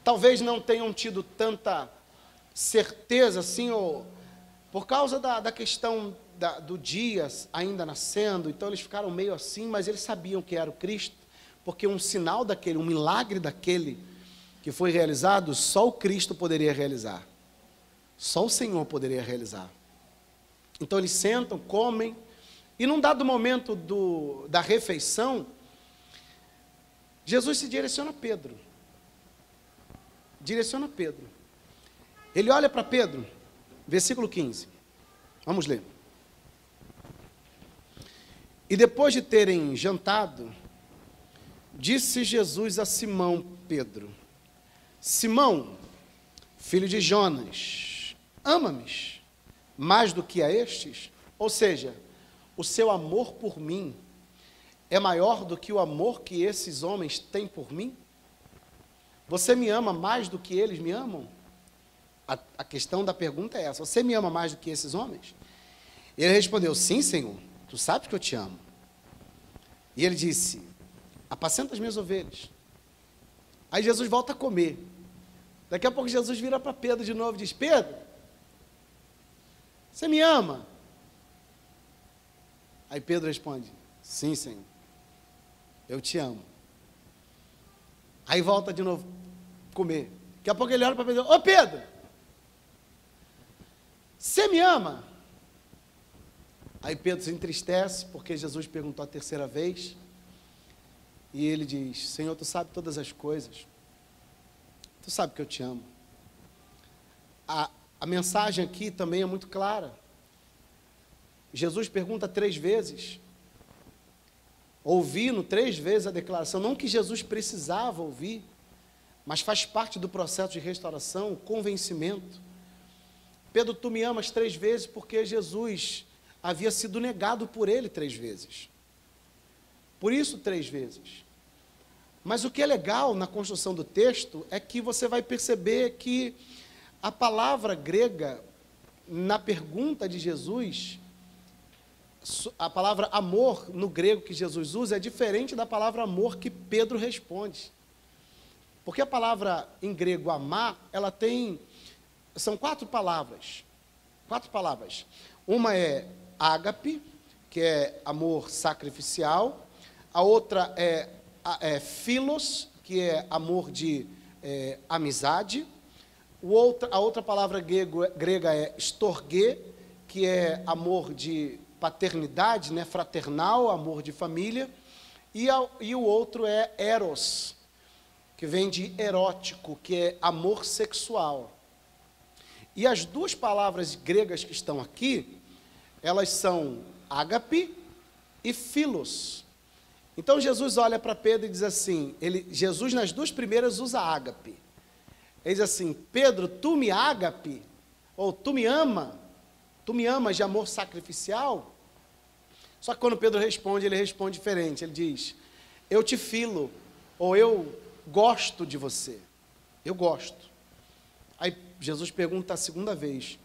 [SPEAKER 1] Talvez não tenham tido tanta certeza assim, ou por causa da questão do dia ainda nascendo, então eles ficaram meio assim, mas eles sabiam que era o Cristo, porque um sinal daquele, um milagre daquele que foi realizado, só o Cristo poderia realizar. Só o Senhor poderia realizar. Então eles sentam, comem, e num dado momento da refeição, Jesus se direciona a Pedro. Direciona a Pedro. Ele olha para Pedro, versículo 15. Vamos ler. E depois de terem jantado, disse Jesus a Simão Pedro, Simão, filho de Jonas, ama-me mais do que a estes? Ou seja, o seu amor por mim é maior do que o amor que esses homens têm por mim? Você me ama mais do que eles me amam? A questão da pergunta é essa, você me ama mais do que esses homens? E ele respondeu, sim, Senhor, tu sabes que eu te amo. E ele disse, apacenta as minhas ovelhas. Aí Jesus volta a comer. Daqui a pouco Jesus vira para Pedro de novo e diz, Pedro, você me ama? Aí Pedro responde, sim, Senhor, eu te amo. Aí volta de novo comer. Daqui a pouco ele olha para Pedro, ô Pedro, você me ama? Aí Pedro se entristece, porque Jesus perguntou a terceira vez, e ele diz, Senhor, tu sabe todas as coisas, tu sabe que eu te amo. A mensagem aqui também é muito clara. Jesus pergunta 3 vezes, ouvindo 3 vezes a declaração, não que Jesus precisava ouvir, mas faz parte do processo de restauração, o convencimento. Pedro, tu me amas 3 vezes, porque Jesus havia sido negado por ele 3 vezes. Por isso 3 vezes. Mas o que é legal na construção do texto é que você vai perceber que a palavra grega, na pergunta de Jesus, a palavra amor no grego que Jesus usa é diferente da palavra amor que Pedro responde. Porque a palavra em grego amar, são quatro palavras. Uma é ágape, que é amor sacrificial. A outra é philos, que é amor de amizade. A outra palavra grega é storge, que é amor de paternidade, né, fraternal, amor de família. E o outro é eros, que vem de erótico, que é amor sexual. E as duas palavras gregas que estão aqui, elas são ágape e philos. Então Jesus olha para Pedro e diz assim, Jesus nas duas primeiras usa ágape. Ele diz assim, Pedro, tu me ágape, ou tu me amas de amor sacrificial? Só que quando Pedro responde, ele responde diferente, ele diz, eu te filo, ou eu gosto de você, eu gosto. Aí Jesus pergunta a segunda vez,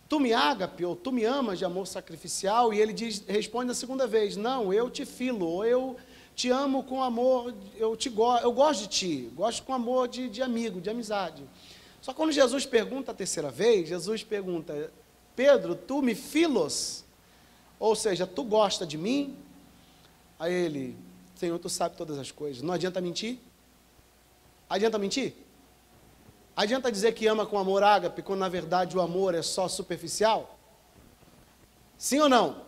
[SPEAKER 1] tu me ágape, ou tu me amas de amor sacrificial? E ele responde a segunda vez, não, eu te filo, ou eu te amo com amor, eu gosto de ti, gosto com amor de amigo, de amizade. Só que quando Jesus pergunta a terceira vez, Jesus pergunta, Pedro, tu me filos? Ou seja, tu gosta de mim? Aí ele, Senhor, tu sabe todas as coisas, não adianta mentir? Adianta mentir? Adianta dizer que ama com amor ágape, quando na verdade o amor é só superficial? Sim ou não?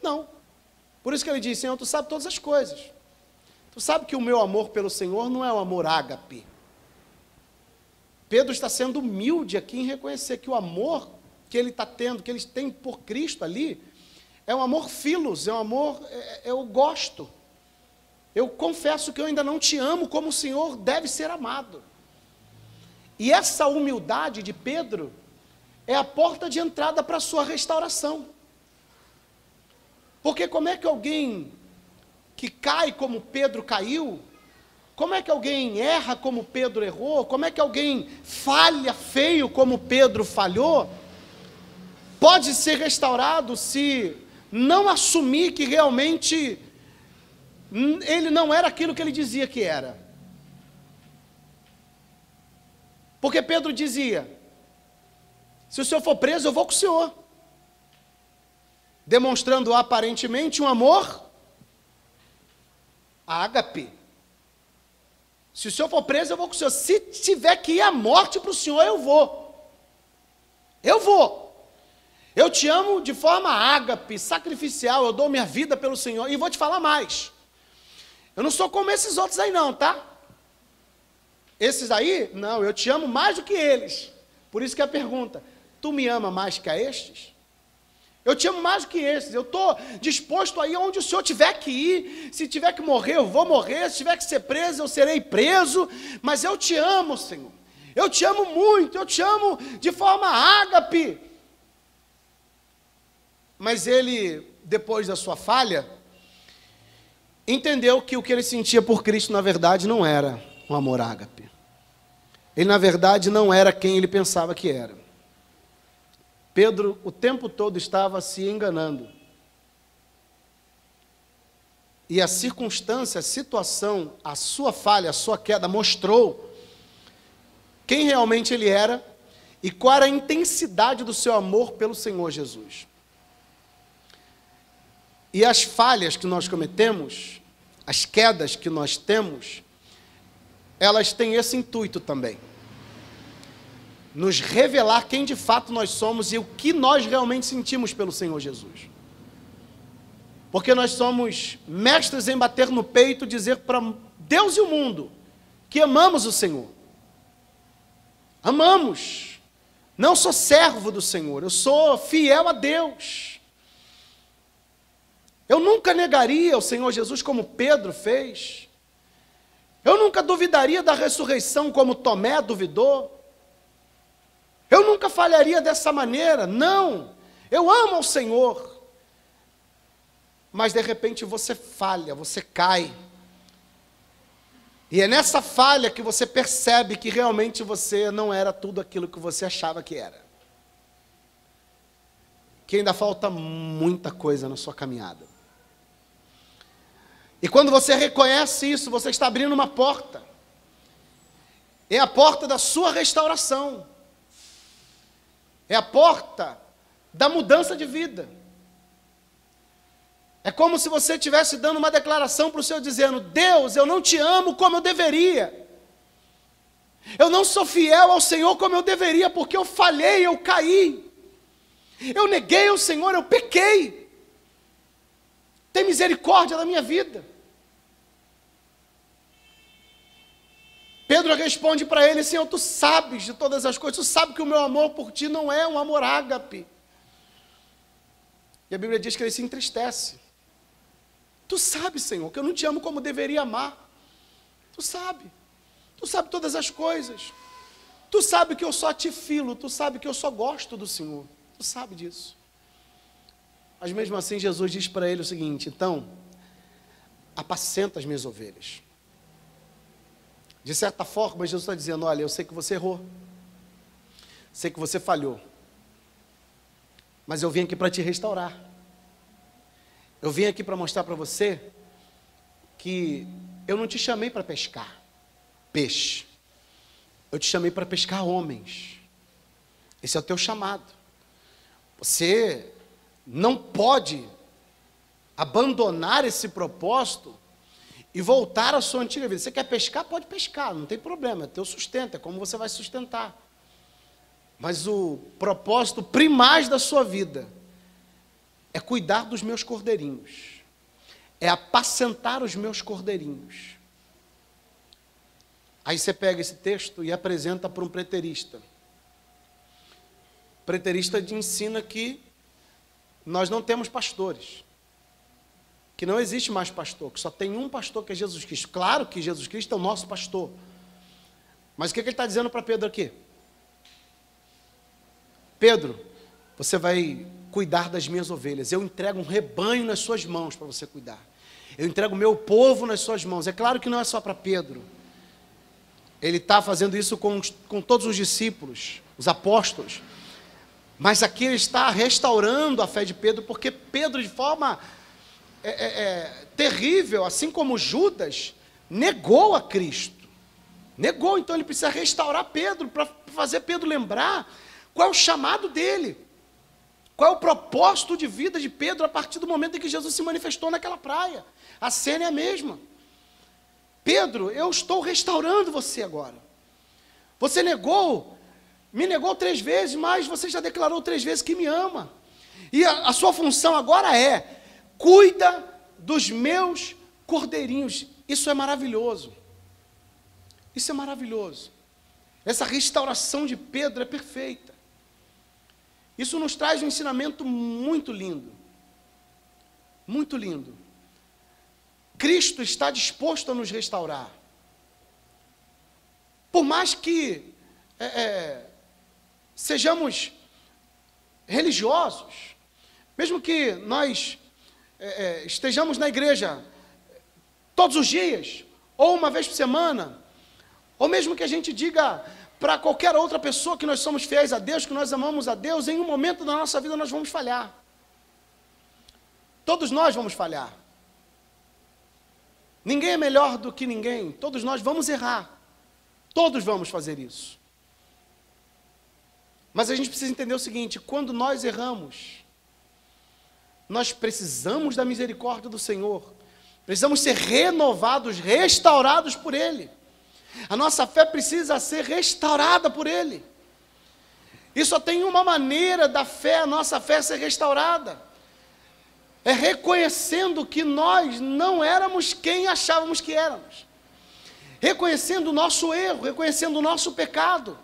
[SPEAKER 1] Não. Por isso que ele diz, Senhor, tu sabe todas as coisas. Tu sabe que o meu amor pelo Senhor não é o amor ágape. Pedro está sendo humilde aqui em reconhecer que o amor que ele está tendo, que eles têm por Cristo ali, é um amor filos, é um amor, eu gosto. Eu confesso que eu ainda não te amo como o Senhor deve ser amado. E essa humildade de Pedro é a porta de entrada para a sua restauração. Porque como é que alguém que cai como Pedro caiu, como é que alguém erra como Pedro errou, como é que alguém falha feio como Pedro falhou, pode ser restaurado se não assumir que realmente ele não era aquilo que ele dizia que era. Porque Pedro dizia, se o senhor for preso, eu vou com o senhor. Demonstrando aparentemente um amor ágape. Se o senhor for preso, eu vou com o senhor. Se tiver que ir à morte para o senhor, eu vou. Eu vou. Eu te amo de forma ágape, sacrificial, eu dou minha vida pelo Senhor. E vou te falar mais. Eu não sou como esses outros aí não, tá? Esses aí, não, eu te amo mais do que eles. Por isso que a pergunta, tu me ama mais que a estes? Eu te amo mais do que esses, eu estou disposto a ir onde o Senhor tiver que ir, se tiver que morrer, eu vou morrer, se tiver que ser preso, eu serei preso, mas eu te amo, Senhor. Eu te amo muito, eu te amo de forma ágape. Mas ele, depois da sua falha, entendeu que o que ele sentia por Cristo, na verdade, não era um amor ágape. Ele, na verdade, não era quem ele pensava que era. Pedro, o tempo todo, estava se enganando. E a circunstância, a situação, a sua falha, a sua queda, mostrou quem realmente ele era e qual era a intensidade do seu amor pelo Senhor Jesus. E as falhas que nós cometemos, as quedas que nós temos, elas têm esse intuito também. Nos revelar quem de fato nós somos e o que nós realmente sentimos pelo Senhor Jesus. Porque nós somos mestres em bater no peito, dizer para Deus e o mundo que amamos o Senhor. Amamos. Não sou servo do Senhor, eu sou fiel a Deus. Eu nunca negaria o Senhor Jesus como Pedro fez. Eu nunca duvidaria da ressurreição como Tomé duvidou. Eu nunca falharia dessa maneira, não. Eu amo ao Senhor. Mas de repente você falha, você cai. E é nessa falha que você percebe que realmente você não era tudo aquilo que você achava que era. Que ainda falta muita coisa na sua caminhada. E quando você reconhece isso, você está abrindo uma porta. É a porta da sua restauração. É a porta da mudança de vida. É como se você estivesse dando uma declaração para o Senhor, dizendo: Deus, eu não te amo como eu deveria. Eu não sou fiel ao Senhor como eu deveria, porque eu falhei, eu caí. Eu neguei o Senhor, eu pequei. Tem misericórdia da minha vida. Pedro responde para ele: Senhor, tu sabes de todas as coisas, tu sabes que o meu amor por ti não é um amor ágape. E a Bíblia diz que ele se entristece. Tu sabes, Senhor, que eu não te amo como deveria amar. Tu sabe todas as coisas. Tu sabe que eu só te filo, tu sabe que eu só gosto do Senhor. Tu sabe disso. Mas mesmo assim Jesus diz para ele o seguinte: então, apacenta as minhas ovelhas. De certa forma, Jesus está dizendo: olha, eu sei que você errou, sei que você falhou, mas eu vim aqui para te restaurar. Eu vim aqui para mostrar para você que eu não te chamei para pescar peixe, eu te chamei para pescar homens. Esse é o teu chamado. Você não pode abandonar esse propósito e voltar à sua antiga vida. Você quer pescar? Pode pescar, não tem problema, é teu sustento, é como você vai sustentar. Mas o propósito primário da sua vida é cuidar dos meus cordeirinhos, é apacentar os meus cordeirinhos. Aí você pega esse texto e apresenta para um preterista. O preterista ensina que nós não temos pastores, que não existe mais pastor, que só tem um pastor, que é Jesus Cristo. Claro que Jesus Cristo é o nosso pastor. Mas o que ele está dizendo para Pedro aqui? Pedro, você vai cuidar das minhas ovelhas. Eu entrego um rebanho nas suas mãos para você cuidar. Eu entrego o meu povo nas suas mãos. É claro que não é só para Pedro. Ele está fazendo isso com todos os discípulos, os apóstolos. Mas aqui ele está restaurando a fé de Pedro, porque Pedro, de forma terrível, assim como Judas, negou a Cristo. Negou, então ele precisa restaurar Pedro, para fazer Pedro lembrar qual é o chamado dele. Qual é o propósito de vida de Pedro a partir do momento em que Jesus se manifestou naquela praia? A cena é a mesma. Pedro, eu estou restaurando você agora. Você me negou 3 vezes, mas você já declarou 3 vezes que me ama. E a sua função agora é: cuida dos meus cordeirinhos. Isso é maravilhoso. Isso é maravilhoso. Essa restauração de Pedro é perfeita. Isso nos traz um ensinamento muito lindo. Muito lindo. Cristo está disposto a nos restaurar. Por mais que sejamos religiosos, mesmo que nós estejamos na igreja todos os dias, ou uma vez por semana, ou mesmo que a gente diga para qualquer outra pessoa que nós somos fiéis a Deus, que nós amamos a Deus, em um momento da nossa vida nós vamos falhar. Todos nós vamos falhar. Ninguém é melhor do que ninguém, todos nós vamos errar. Todos vamos fazer isso. Mas a gente precisa entender o seguinte: quando nós erramos, nós precisamos da misericórdia do Senhor, precisamos ser renovados, restaurados por Ele. A nossa fé precisa ser restaurada por Ele. E só tem uma maneira da fé, a nossa fé ser restaurada: é reconhecendo que nós não éramos quem achávamos que éramos, reconhecendo o nosso erro, reconhecendo o nosso pecado,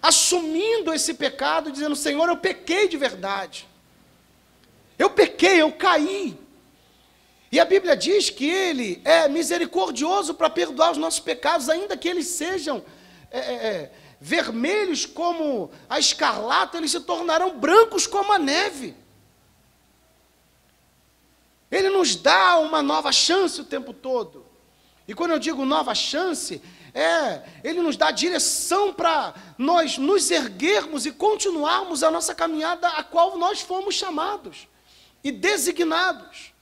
[SPEAKER 1] assumindo esse pecado, dizendo: Senhor, eu pequei de verdade, eu pequei, eu caí. E a Bíblia diz que Ele é misericordioso para perdoar os nossos pecados, ainda que eles sejam vermelhos como a escarlata, eles se tornarão brancos como a neve. Ele nos dá uma nova chance o tempo todo. E quando eu digo nova chance, Ele nos dá direção para nós nos erguermos e continuarmos a nossa caminhada a qual nós fomos chamados e designados.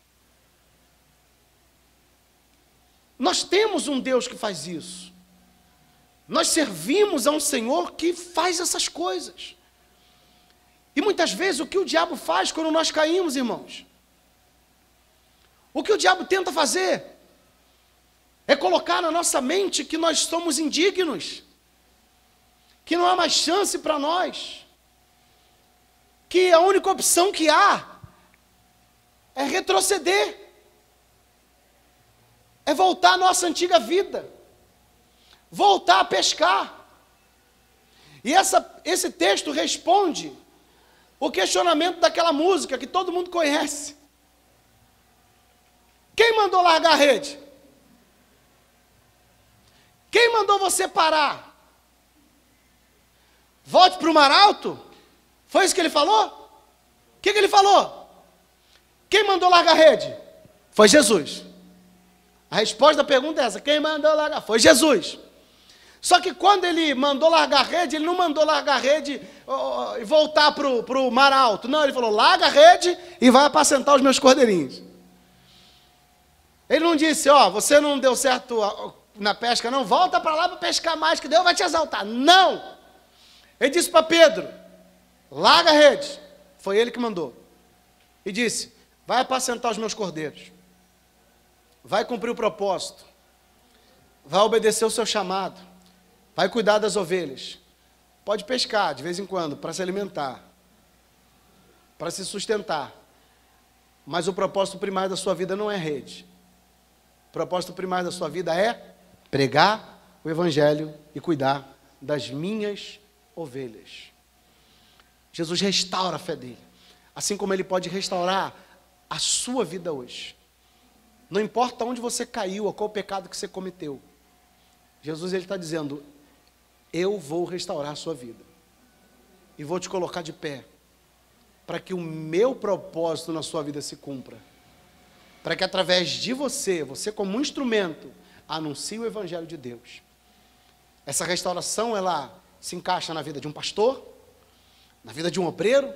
[SPEAKER 1] Nós temos um Deus que faz isso. Nós servimos a um Senhor que faz essas coisas. E muitas vezes o que o diabo faz quando nós caímos, irmãos? O que o diabo tenta fazer é colocar na nossa mente que nós somos indignos, que não há mais chance para nós, que a única opção que há é retroceder, é voltar à nossa antiga vida, voltar a pescar. E esse texto responde o questionamento daquela música que todo mundo conhece. Quem mandou largar a rede? Quem mandou você parar? Volte para o mar alto? Foi isso que ele falou? O que ele falou? Quem mandou largar a rede? Foi Jesus. A resposta da pergunta é essa: quem mandou largar? Foi Jesus. Só que quando ele mandou largar a rede, ele não mandou largar a rede e voltar para o mar alto. Não, ele falou: larga a rede e vai apacentar os meus cordeirinhos. Ele não disse: você não deu certo na pesca, não, volta para lá para pescar mais, que Deus vai te exaltar. Não! Ele disse para Pedro: larga a rede. Foi ele que mandou. E disse: vai apacentar os meus cordeiros. Vai cumprir o propósito. Vai obedecer o seu chamado. Vai cuidar das ovelhas. Pode pescar de vez em quando, para se alimentar, para se sustentar. Mas o propósito primário da sua vida não é rede. O propósito primário da sua vida é pregar o Evangelho e cuidar das minhas ovelhas. Jesus restaura a fé dele, assim como ele pode restaurar a sua vida hoje. Não importa onde você caiu, ou qual o pecado que você cometeu. Jesus está dizendo: eu vou restaurar a sua vida. E vou te colocar de pé, para que o meu propósito na sua vida se cumpra. Para que através de você como um instrumento, anuncie o Evangelho de Deus. Essa restauração, ela se encaixa na vida de um pastor, na vida de um obreiro,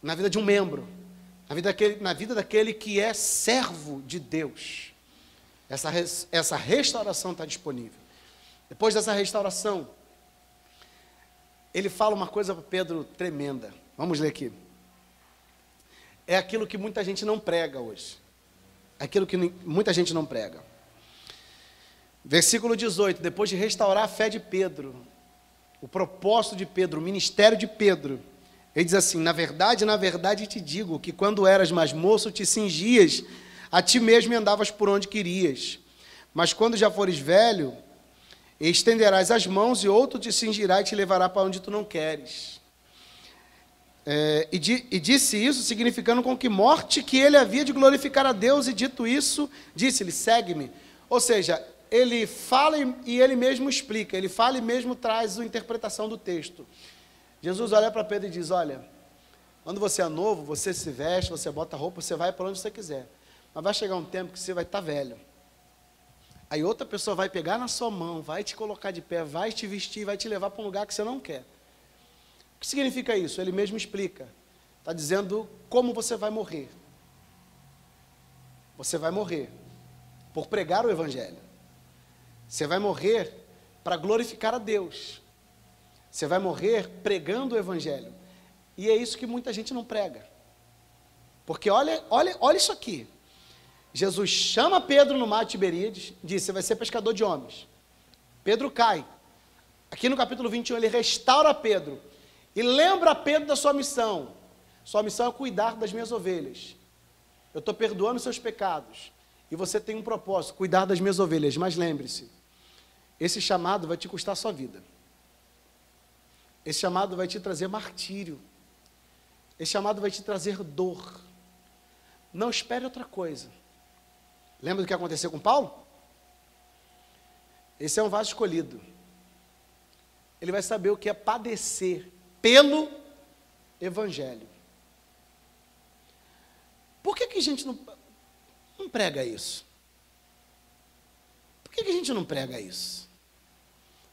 [SPEAKER 1] na vida de um membro, na vida daquele que é servo de Deus. Essa restauração está disponível. Depois dessa restauração, ele fala uma coisa para Pedro tremenda. Vamos ler aqui. É aquilo que muita gente não prega hoje. Aquilo que muita gente não prega. Versículo 18, depois de restaurar a fé de Pedro, o propósito de Pedro, o ministério de Pedro, ele diz assim: na verdade te digo que quando eras mais moço te cingias a ti mesmo e andavas por onde querias, mas quando já fores velho, estenderás as mãos e outro te cingirá e te levará para onde tu não queres. E disse isso, significando com que morte que ele havia de glorificar a Deus, e dito isso, disse-lhe: segue-me. Ou seja, ele fala e ele mesmo explica, ele fala e mesmo traz a interpretação do texto. Jesus olha para Pedro e diz: olha, quando você é novo, você se veste, você bota roupa, você vai para onde você quiser. Mas vai chegar um tempo que você vai estar velho. Aí outra pessoa vai pegar na sua mão, vai te colocar de pé, vai te vestir, vai te levar para um lugar que você não quer. O que significa isso? Ele mesmo explica. Está dizendo como você vai morrer. Você vai morrer por pregar o Evangelho. Você vai morrer para glorificar a Deus. Você vai morrer pregando o Evangelho. E é isso que muita gente não prega. Porque olha isso aqui. Jesus chama Pedro no mar de Tiberíades, diz: você vai ser pescador de homens. Pedro cai. Aqui no capítulo 21 ele restaura Pedro e lembra Pedro da sua missão. Sua missão é cuidar das minhas ovelhas. Eu estou perdoando seus pecados. E você tem um propósito: cuidar das minhas ovelhas. Mas lembre-se, esse chamado vai te custar a sua vida. Esse chamado vai te trazer martírio. Esse chamado vai te trazer dor. Não espere outra coisa. Lembra do que aconteceu com Paulo? Esse é um vaso escolhido. Ele vai saber o que é padecer pelo Evangelho. Por que a gente não prega isso? Por que a gente não prega isso?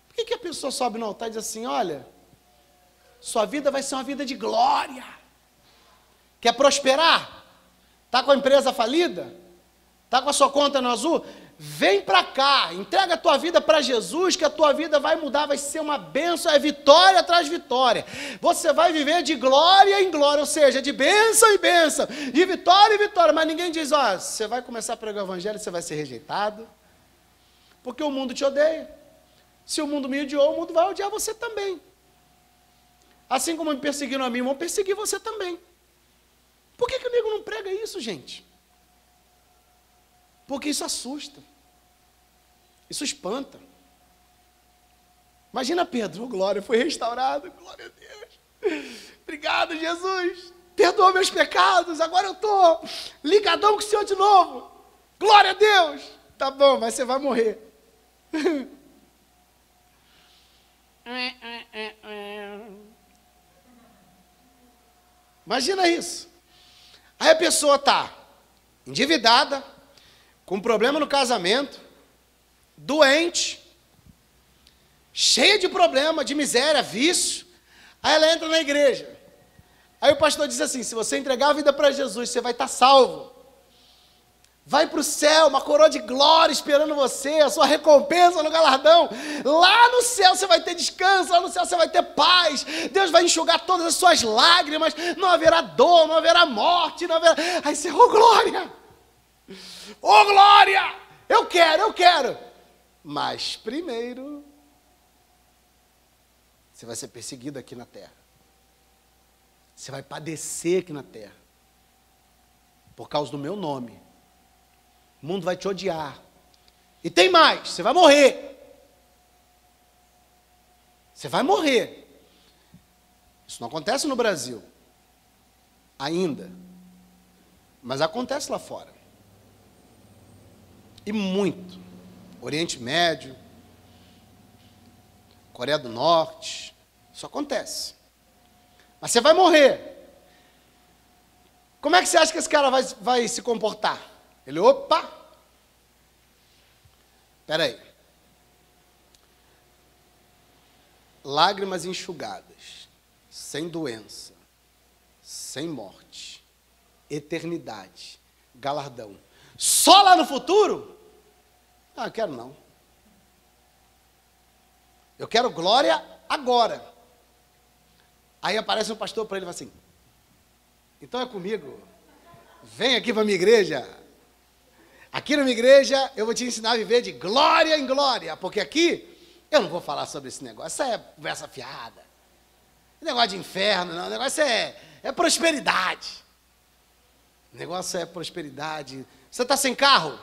[SPEAKER 1] Por que a pessoa sobe no altar e diz assim, olha, sua vida vai ser uma vida de glória. Quer prosperar? Está com a empresa falida? Está com a sua conta no azul? Vem para cá, entrega a tua vida para Jesus, que a tua vida vai mudar, vai ser uma bênção, é vitória atrás de vitória. Você vai viver de glória em glória, ou seja, de bênção em bênção, de vitória em vitória. Mas ninguém diz, ó, você vai começar a pregar o evangelho, você vai ser rejeitado, porque o mundo te odeia. Se o mundo me odiou, o mundo vai odiar você também. Assim como me perseguiram a mim, vão perseguir você também. Por que o nego não prega isso, gente? Porque isso assusta. Isso espanta. Imagina Pedro, glória, foi restaurado, glória a Deus. Obrigado, Jesus. Perdoa meus pecados, agora eu estou ligadão com o Senhor de novo. Glória a Deus. Tá bom, mas você vai morrer. Imagina isso. Aí a pessoa está endividada, com problema no casamento, doente, cheia de problema, de miséria, vício. Aí ela entra na igreja. Aí o pastor diz assim, se você entregar a vida para Jesus, você vai estar salvo. Vai para o céu, uma coroa de glória esperando você, a sua recompensa no galardão. Lá no céu você vai ter descanso, lá no céu você vai ter paz. Deus vai enxugar todas as suas lágrimas, não haverá dor, não haverá morte, não haverá... Aí você, oh glória! Oh glória! Eu quero! Mas primeiro, você vai ser perseguido aqui na terra. Você vai padecer aqui na terra. Por causa do meu nome. O mundo vai te odiar. E tem mais, você vai morrer. Você vai morrer. Isso não acontece no Brasil. Ainda. Mas acontece lá fora. E muito. Oriente Médio, Coreia do Norte. Isso acontece. Mas você vai morrer. Como é que você acha que esse cara vai se comportar? Ele, opa! Espera aí. Lágrimas enxugadas, sem doença, sem morte, eternidade, galardão. Só lá no futuro? Ah, quero não. Eu quero glória agora. Aí aparece um pastor para ele e fala assim, então é comigo, vem aqui para a minha igreja. Aqui na minha igreja eu vou te ensinar a viver de glória em glória, porque aqui eu não vou falar sobre esse negócio, isso é conversa fiada, negócio de inferno, não, o negócio é prosperidade, o negócio é prosperidade. Você está sem carro?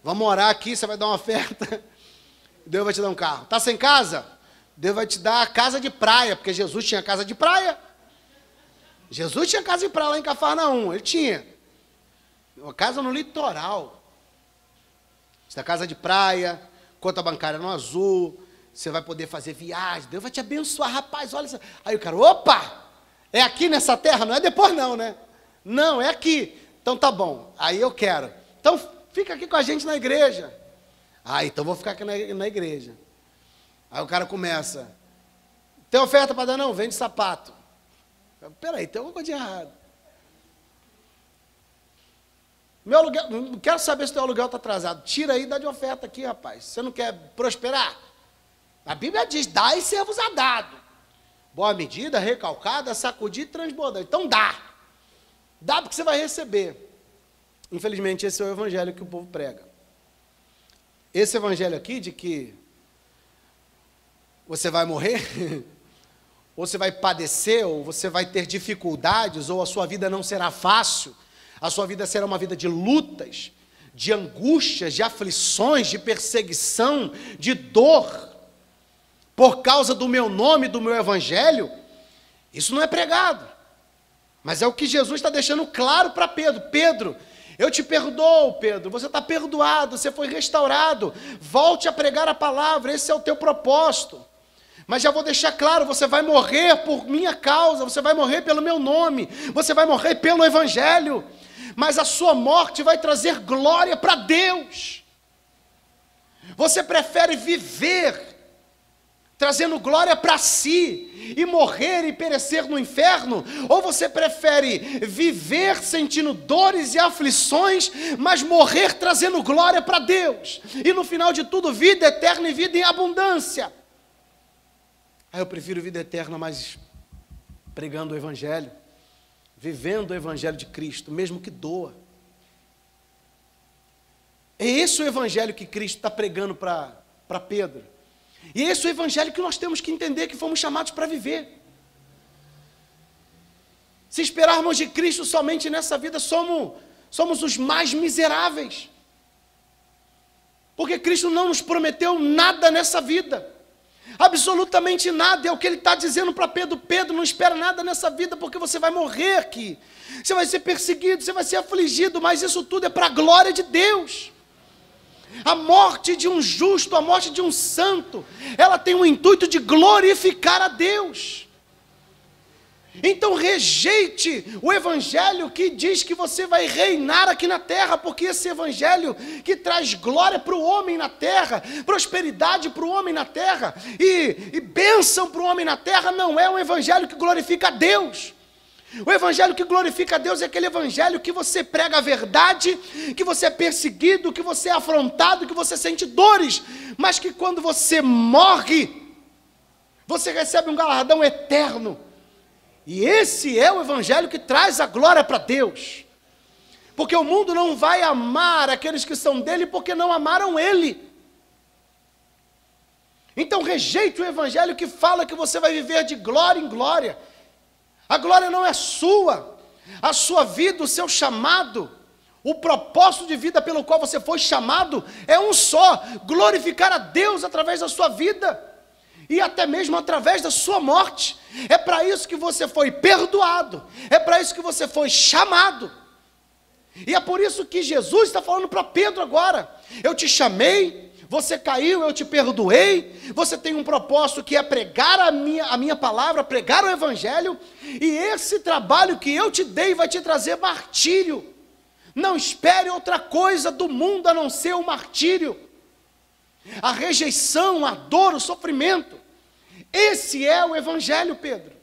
[SPEAKER 1] Vamos orar aqui, você vai dar uma oferta, Deus vai te dar um carro. Está sem casa? Deus vai te dar a casa de praia, porque Jesus tinha casa de praia. Jesus tinha casa de praia lá em Cafarnaum, ele tinha. Uma casa no litoral. Você tem casa de praia, conta bancária no azul, você vai poder fazer viagem, Deus vai te abençoar, rapaz, olha isso. Aí o cara, opa, é aqui nessa terra? Não é depois não, né? Não, é aqui. Então tá bom, aí eu quero. Então fica aqui com a gente na igreja. Ah, então vou ficar aqui na igreja. Aí o cara começa, tem oferta para dar? Não, vende sapato. Peraí, tem alguma coisa de errado. Meu aluguel, não quero saber se o teu aluguel está atrasado. Tira aí e dá de oferta aqui, rapaz. Você não quer prosperar? A Bíblia diz, dá e ser-vos-á dado. Boa medida, recalcada, sacudida e transbordada. Então dá. Dá porque você vai receber. Infelizmente, esse é o evangelho que o povo prega. Esse evangelho aqui de que você vai morrer, ou você vai padecer, ou você vai ter dificuldades, ou a sua vida não será fácil, a sua vida será uma vida de lutas, de angústias, de aflições, de perseguição, de dor, por causa do meu nome, do meu evangelho. Isso não é pregado, mas é o que Jesus está deixando claro para Pedro. Pedro, eu te perdoo, Pedro, você está perdoado, você foi restaurado, volte a pregar a palavra, esse é o teu propósito. Mas já vou deixar claro, você vai morrer por minha causa, você vai morrer pelo meu nome, você vai morrer pelo evangelho, mas a sua morte vai trazer glória para Deus. Você prefere viver trazendo glória para si e morrer e perecer no inferno? Ou você prefere viver sentindo dores e aflições, mas morrer trazendo glória para Deus? E no final de tudo, vida eterna e vida em abundância. Eu prefiro vida eterna, mas pregando o Evangelho, vivendo o Evangelho de Cristo, mesmo que doa. É esse o Evangelho que Cristo está pregando para Pedro. E esse é o Evangelho que nós temos que entender que fomos chamados para viver. Se esperarmos de Cristo somente nessa vida, somos os mais miseráveis. Porque Cristo não nos prometeu nada nessa vida. Absolutamente nada. É o que Ele está dizendo para Pedro. Pedro, não espera nada nessa vida, porque você vai morrer aqui. Você vai ser perseguido, você vai ser afligido, mas isso tudo é para a glória de Deus. A morte de um justo, a morte de um santo, ela tem o intuito de glorificar a Deus. Então rejeite o Evangelho que diz que você vai reinar aqui na terra, porque esse Evangelho que traz glória para o homem na terra, prosperidade para o homem na terra, e bênção para o homem na terra, não é um Evangelho que glorifica a Deus. O Evangelho que glorifica a Deus é aquele Evangelho que você prega a verdade, que você é perseguido, que você é afrontado, que você sente dores, mas que quando você morre, você recebe um galardão eterno. E esse é o Evangelho que traz a glória para Deus. Porque o mundo não vai amar aqueles que são dele porque não amaram ele. Então rejeite o Evangelho que fala que você vai viver de glória em glória. A glória não é sua, a sua vida, o seu chamado, o propósito de vida pelo qual você foi chamado é um só: glorificar a Deus através da sua vida e até mesmo através da sua morte. É para isso que você foi perdoado, é para isso que você foi chamado. E é por isso que Jesus está falando para Pedro agora: eu te chamei, você caiu, eu te perdoei, você tem um propósito que é pregar a minha palavra, pregar o Evangelho, e esse trabalho que eu te dei vai te trazer martírio. Não espere outra coisa do mundo a não ser o martírio, a rejeição, a dor, o sofrimento. Esse é o Evangelho, Pedro.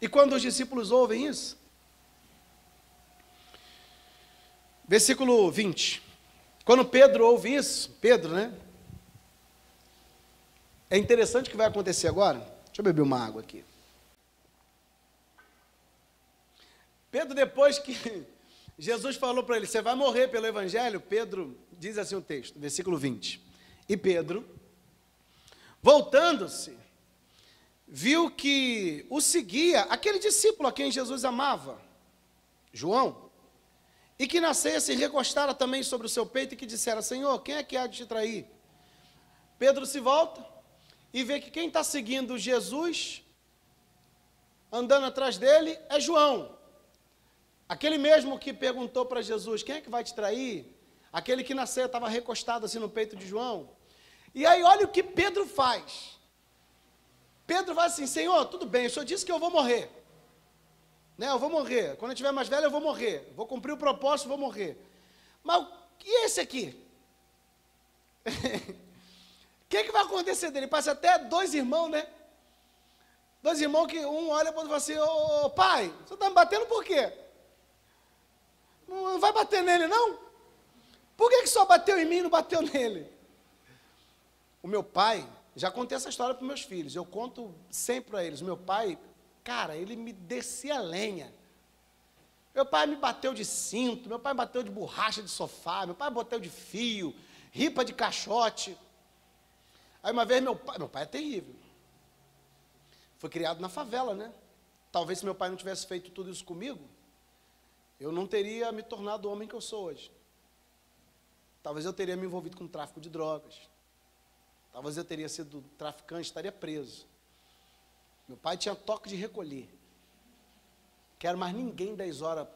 [SPEAKER 1] E quando os discípulos ouvem isso, versículo 20, quando Pedro ouve isso, Pedro, né? É interessante o que vai acontecer agora. Deixa eu beber uma água aqui. Pedro, depois que Jesus falou para ele: você vai morrer pelo Evangelho, Pedro diz assim o texto, versículo 20. E Pedro, voltando-se, viu que o seguia aquele discípulo a quem Jesus amava, João, e que na ceia se recostara também sobre o seu peito e que dissera: Senhor, quem é que há de te trair? Pedro se volta e vê que quem está seguindo Jesus, andando atrás dele, é João. Aquele mesmo que perguntou para Jesus: quem é que vai te trair? Aquele que na ceia estava recostado assim no peito de João. E aí olha o que Pedro faz. Pedro vai assim: Senhor, tudo bem, o Senhor disse que eu vou morrer. Eu vou morrer, quando eu estiver mais velho eu vou morrer, vou cumprir o propósito, vou morrer. Mas e esse aqui? O que vai acontecer dele? Passa até dois irmãos, né? Dois irmãos que um olha para o outro e fala assim: ô pai, você está me batendo por quê? Não vai bater nele não? Por que só bateu em mim e não bateu nele? O meu pai, já contei essa história para os meus filhos, eu conto sempre para eles. O meu pai, cara, ele me descia a lenha. Meu pai me bateu de cinto, meu pai me bateu de borracha de sofá, meu pai me bateu de fio, ripa de caixote. Aí uma vez meu pai é terrível. Foi criado na favela, né? Talvez se meu pai não tivesse feito tudo isso comigo, eu não teria me tornado o homem que eu sou hoje. Talvez eu teria me envolvido com tráfico de drogas. Talvez eu teria sido traficante, estaria preso. Meu pai tinha toque de recolher. Quero mais ninguém 10 horas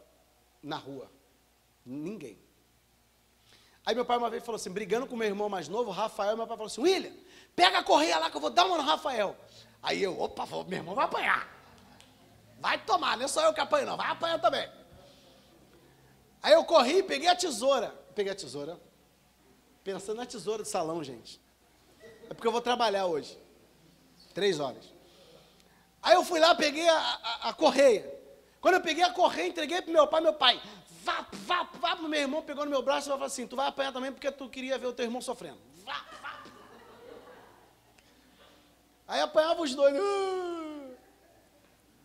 [SPEAKER 1] na rua. Ninguém. Aí meu pai uma vez falou assim, brigando com meu irmão mais novo, Rafael, meu pai falou assim: William, pega a correia lá que eu vou dar uma no Rafael. Aí eu, opa, meu irmão vai apanhar. Vai tomar, não é só eu que apanho não, vai apanhar também. Aí eu corri e peguei a tesoura. Pensando na tesoura do salão, gente. É porque eu vou trabalhar hoje. 3 horas. Aí eu fui lá, peguei a correia. Quando eu peguei a correia, entreguei pro meu pai, vá, meu irmão pegou no meu braço e falou assim, tu vai apanhar também porque tu queria ver o teu irmão sofrendo. Vá. Aí apanhava os dois.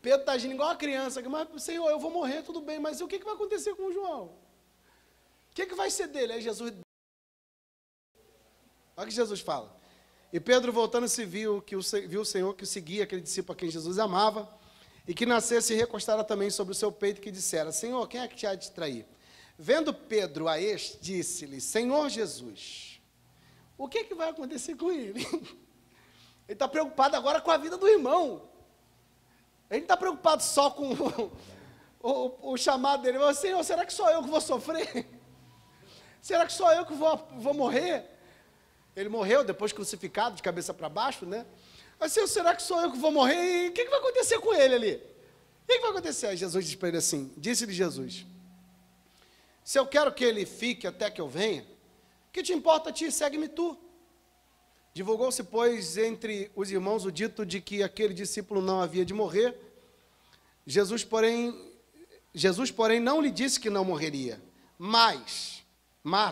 [SPEAKER 1] Pedro tá agindo igual uma criança. Mas, Senhor, eu vou morrer, tudo bem, mas o que vai acontecer com o João? O que vai ser dele? Aí Jesus... Olha o que Jesus fala. E Pedro, voltando, viu o Senhor que seguia aquele discípulo a quem Jesus amava, e que nascesse e recostara também sobre o seu peito, que dissera, Senhor, quem é que te há de trair? Vendo Pedro a este, disse-lhe, Senhor Jesus, o que vai acontecer com ele? Ele está preocupado agora com a vida do irmão. Ele não está preocupado só com o chamado dele. Ele falou, Senhor, será que sou eu que vou sofrer? Será que sou eu que vou morrer? Ele morreu depois crucificado, de cabeça para baixo, né? Mas, Senhor, será que sou eu que vou morrer? E o que vai acontecer com ele ali? O que vai acontecer? Aí Jesus disse para ele assim, disse-lhe Jesus, se eu quero que ele fique até que eu venha, o que te importa a ti? Segue-me tu. Divulgou-se, pois, entre os irmãos o dito de que aquele discípulo não havia de morrer. Jesus, porém, não lhe disse que não morreria. Mas,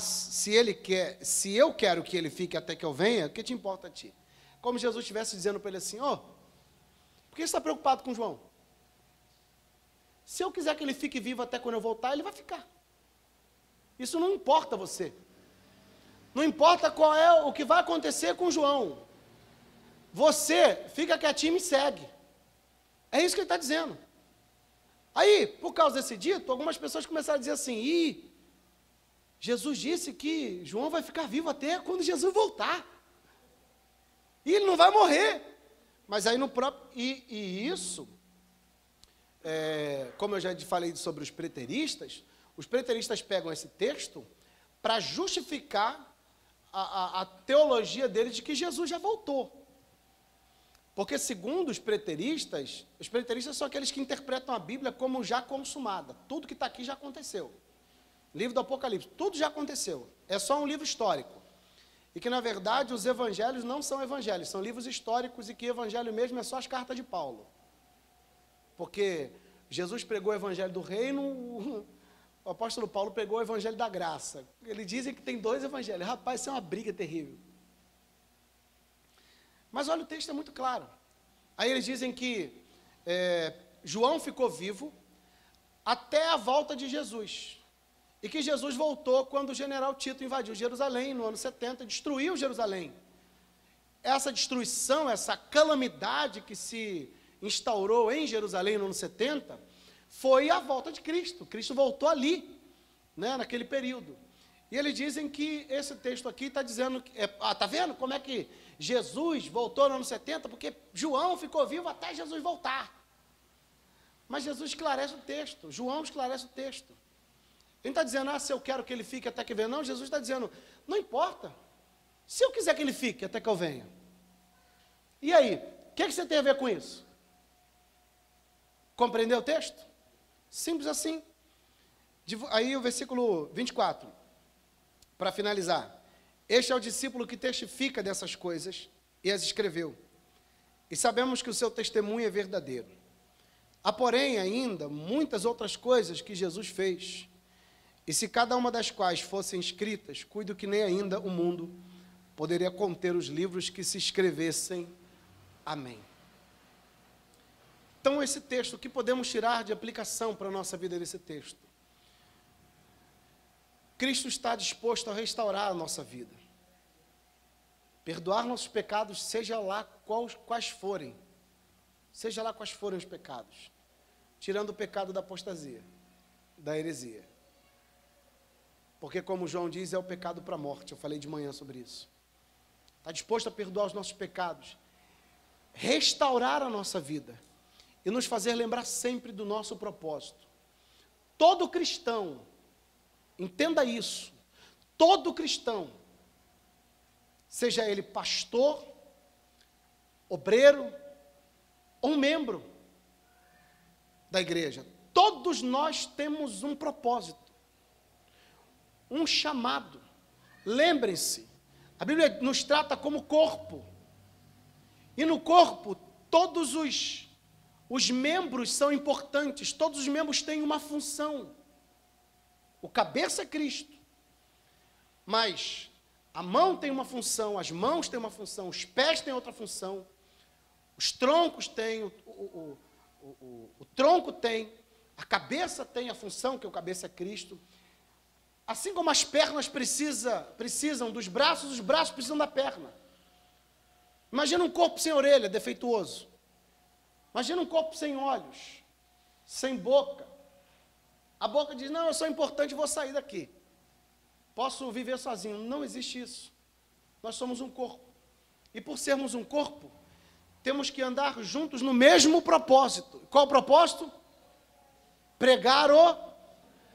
[SPEAKER 1] se eu quero que ele fique até que eu venha, o que te importa a ti? Como Jesus estivesse dizendo para ele assim, por que você está preocupado com João? Se eu quiser que ele fique vivo até quando eu voltar, ele vai ficar. Isso não importa a você. Não importa qual é o que vai acontecer com João. Você fica quietinho e me segue. É isso que ele está dizendo. Aí, por causa desse dito, algumas pessoas começaram a dizer assim, Jesus disse que João vai ficar vivo até quando Jesus voltar. E ele não vai morrer. Mas aí no próprio... E isso, como eu já falei sobre os preteristas pegam esse texto para justificar a teologia deles de que Jesus já voltou. Porque segundo os preteristas são aqueles que interpretam a Bíblia como já consumada. Tudo que está aqui já aconteceu. Livro do Apocalipse, tudo já aconteceu. É só um livro histórico. E que, na verdade, os evangelhos não são evangelhos, são livros históricos e que evangelho mesmo é só as cartas de Paulo. Porque Jesus pregou o evangelho do reino, o apóstolo Paulo pregou o evangelho da graça. Eles dizem que tem 2 evangelhos. Rapaz, isso é uma briga terrível. Mas olha, o texto é muito claro. Aí eles dizem que João ficou vivo até a volta de Jesus. E que Jesus voltou quando o general Tito invadiu Jerusalém, no ano 70, destruiu Jerusalém. Essa destruição, essa calamidade que se instaurou em Jerusalém no ano 70, foi a volta de Cristo. Cristo voltou ali, né, naquele período. E eles dizem que esse texto aqui está dizendo, está vendo como é que Jesus voltou no ano 70? Porque João ficou vivo até Jesus voltar. Mas Jesus esclarece o texto, João esclarece o texto. Ele está dizendo, se eu quero que ele fique até que venha. Não, Jesus está dizendo, não importa. Se eu quiser que ele fique até que eu venha. E aí, o que você tem a ver com isso? Compreendeu o texto? Simples assim. Aí o versículo 24, para finalizar. Este é o discípulo que testifica dessas coisas e as escreveu. E sabemos que o seu testemunho é verdadeiro. Há, porém, ainda muitas outras coisas que Jesus fez. E se cada uma das quais fossem escritas, cuido que nem ainda o mundo poderia conter os livros que se escrevessem. Amém. Então, esse texto, o que podemos tirar de aplicação para a nossa vida desse texto? Cristo está disposto a restaurar a nossa vida. Perdoar nossos pecados, seja lá quais forem. Seja lá quais forem os pecados. Tirando o pecado da apostasia, da heresia. Porque, como João diz, é o pecado para a morte. Eu falei de manhã sobre isso. Está disposto a perdoar os nossos pecados, restaurar a nossa vida e nos fazer lembrar sempre do nosso propósito. Todo cristão, entenda isso, todo cristão, seja ele pastor, obreiro ou membro da igreja, todos nós temos um propósito, um chamado, Lembrem-se, a Bíblia nos trata como corpo. E no corpo, todos os membros são importantes, todos os membros têm uma função. O cabeça é Cristo. Mas a mão tem uma função, as mãos têm uma função, os pés têm outra função, os troncos têm, o tronco tem, a cabeça tem a função, que o cabeça é Cristo. Assim como as pernas precisam dos braços, os braços precisam da perna. Imagina um corpo sem orelha, defeituoso. Imagina um corpo sem olhos, sem boca. A boca diz, não, eu sou importante, vou sair daqui. Posso viver sozinho. Não existe isso. Nós somos um corpo. E por sermos um corpo, temos que andar juntos no mesmo propósito. Qual o propósito? Pregar o...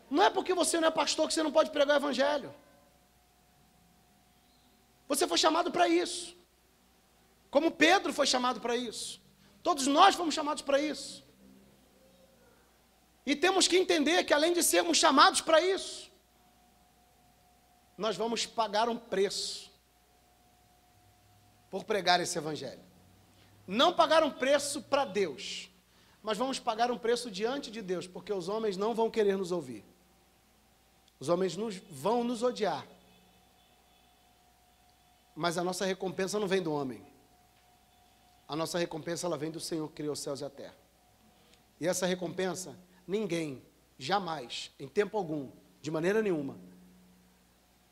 [SPEAKER 1] Não é porque você não é pastor que você não pode pregar o evangelho. Você foi chamado para isso. Como Pedro foi chamado para isso. Todos nós fomos chamados para isso. E temos que entender que além de sermos chamados para isso, nós vamos pagar um preço por pregar esse evangelho. Não pagar um preço para Deus, mas vamos pagar um preço diante de Deus, porque os homens não vão querer nos ouvir. Os homens vão nos odiar. Mas a nossa recompensa não vem do homem. A nossa recompensa ela vem do Senhor que criou os céus e a terra. E essa recompensa, ninguém, jamais, em tempo algum, de maneira nenhuma,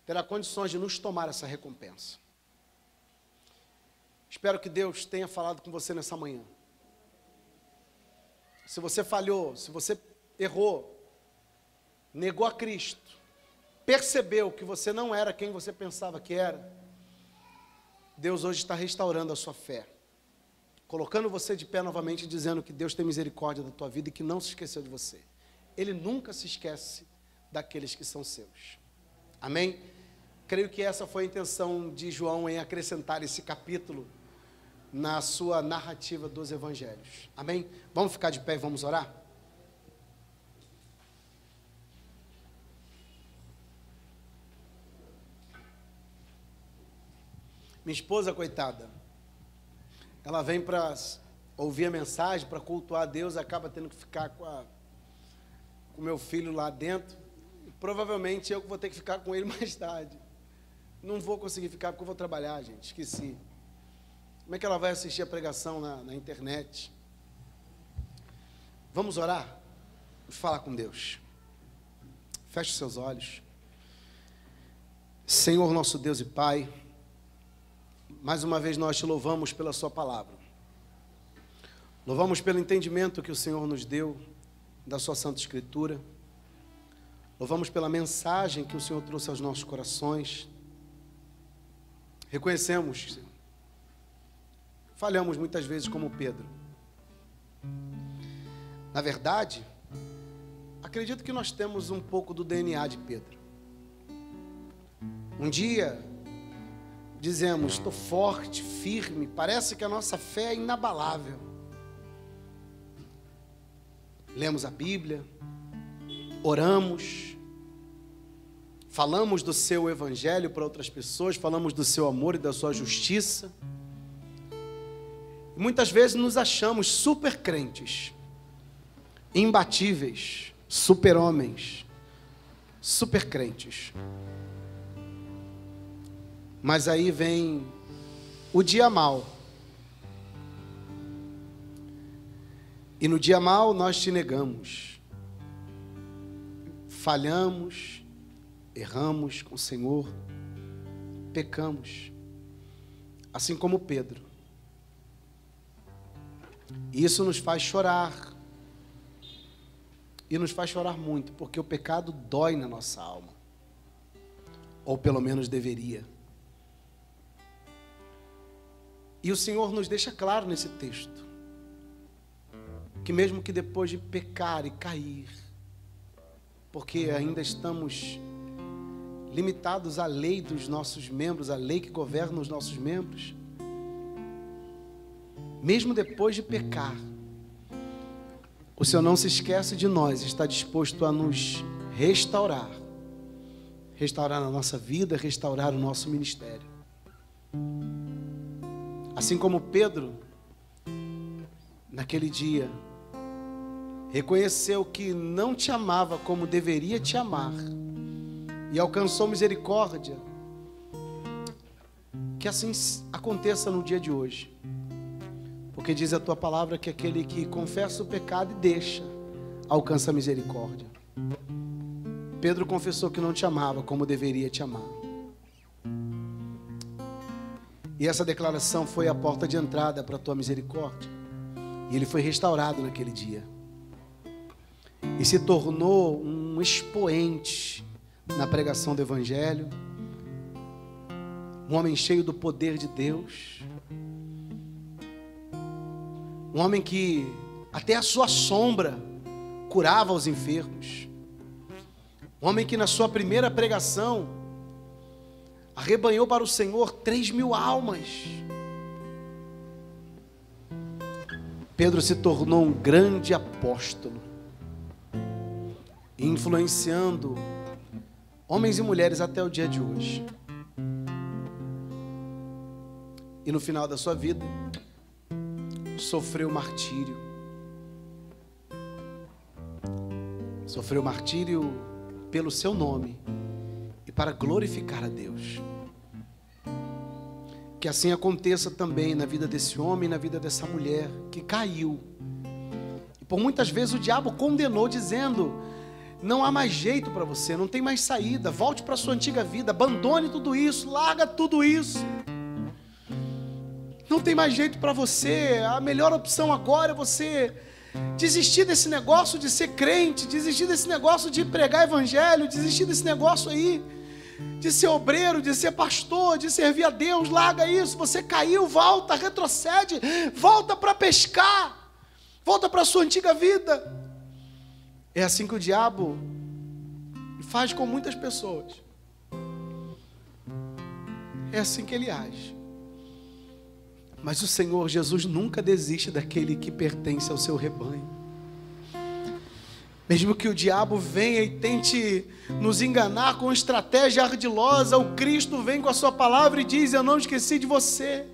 [SPEAKER 1] terá condições de nos tomar essa recompensa. Espero que Deus tenha falado com você nessa manhã. Se você falhou, se você errou, negou a Cristo, percebeu que você não era quem você pensava que era, Deus hoje está restaurando a sua fé, colocando você de pé novamente, dizendo que Deus tem misericórdia da tua vida e que não se esqueceu de você. Ele nunca se esquece daqueles que são seus. Amém? Creio que essa foi a intenção de João em acrescentar esse capítulo na sua narrativa dos evangelhos. Amém? Vamos ficar de pé e vamos orar? Minha esposa, coitada, ela vem para ouvir a mensagem, para cultuar a Deus, acaba tendo que ficar com o meu filho lá dentro. E provavelmente eu vou ter que ficar com ele mais tarde. Não vou conseguir ficar porque eu vou trabalhar, gente, esqueci. Como é que ela vai assistir a pregação na internet? Vamos orar? Vamos falar com Deus. Feche seus olhos. Senhor, nosso Deus e Pai, mais uma vez nós te louvamos pela sua palavra. Louvamos pelo entendimento que o Senhor nos deu da sua Santa Escritura. Louvamos pela mensagem que o Senhor trouxe aos nossos corações. Reconhecemos, Senhor, falhamos muitas vezes como Pedro. Na verdade, acredito que nós temos um pouco do DNA de Pedro. Um dia dizemos, estou forte, firme, parece que a nossa fé é inabalável. Lemos a Bíblia, oramos, falamos do seu evangelho para outras pessoas, falamos do seu amor e da sua justiça. E muitas vezes nos achamos super crentes, imbatíveis, super homens, super crentes. Mas aí vem o dia mau. E no dia mau nós te negamos. Falhamos, erramos com o Senhor, pecamos. Assim como Pedro. E isso nos faz chorar. E nos faz chorar muito, porque o pecado dói na nossa alma. Ou pelo menos deveria. E o Senhor nos deixa claro nesse texto, que mesmo que depois de pecar e cair, porque ainda estamos limitados à lei dos nossos membros, à lei que governa os nossos membros, mesmo depois de pecar, o Senhor não se esquece de nós, está disposto a nos restaurar, restaurar a nossa vida, restaurar o nosso ministério. Assim como Pedro, naquele dia, reconheceu que não te amava como deveria te amar e alcançou misericórdia, que assim aconteça no dia de hoje, porque diz a tua palavra que aquele que confessa o pecado e deixa, alcança a misericórdia. Pedro confessou que não te amava como deveria te amar, e essa declaração foi a porta de entrada para a tua misericórdia, e ele foi restaurado naquele dia, e se tornou um expoente na pregação do Evangelho, um homem cheio do poder de Deus, um homem que até a sua sombra curava os enfermos, um homem que na sua primeira pregação arrebanhou para o Senhor 3.000 almas. Pedro se tornou um grande apóstolo, influenciando homens e mulheres até o dia de hoje. E no final da sua vida, sofreu martírio. Sofreu martírio pelo seu nome e para glorificar a Deus. Que assim aconteça também na vida desse homem e na vida dessa mulher que caiu. E por muitas vezes o diabo condenou, dizendo: não há mais jeito para você, não tem mais saída, volte para a sua antiga vida, abandone tudo isso, larga tudo isso. Não tem mais jeito para você, a melhor opção agora é você desistir desse negócio de ser crente, desistir desse negócio de pregar evangelho, desistir desse negócio aí, de ser obreiro, de ser pastor, de servir a Deus. Larga isso, você caiu, volta, retrocede, volta para pescar, volta para a sua antiga vida. É assim que o diabo faz com muitas pessoas, é assim que ele age. Mas o Senhor Jesus nunca desiste daquele que pertence ao seu rebanho. Mesmo que o diabo venha e tente nos enganar com estratégia ardilosa, o Cristo vem com a sua palavra e diz: eu não esqueci de você,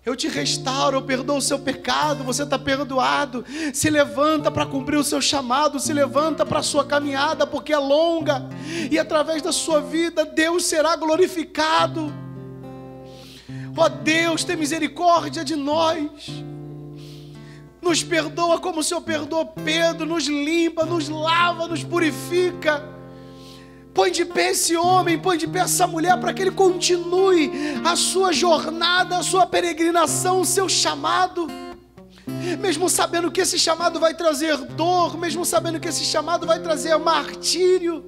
[SPEAKER 1] eu te restauro, eu perdoo o seu pecado, você está perdoado. Se levanta para cumprir o seu chamado, se levanta para a sua caminhada, porque é longa, e através da sua vida Deus será glorificado. Ó Deus, tem misericórdia de nós, nos perdoa como o Senhor perdoou Pedro, nos limpa, nos lava, nos purifica. Põe de pé esse homem, põe de pé essa mulher, para que ele continue a sua jornada, a sua peregrinação, o seu chamado, mesmo sabendo que esse chamado vai trazer dor, mesmo sabendo que esse chamado vai trazer martírio,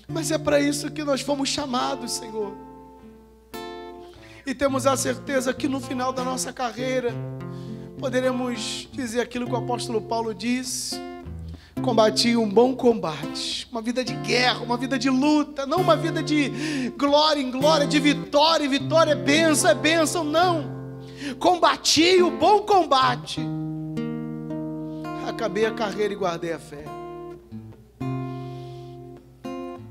[SPEAKER 1] mas é para isso que nós fomos chamados, Senhor. E temos a certeza que no final da nossa carreira poderemos dizer aquilo que o apóstolo Paulo disse: combati um bom combate, uma vida de guerra, uma vida de luta, não uma vida de glória em glória, de vitória em vitória, é bênção, não. Combati o bom combate, acabei a carreira e guardei a fé.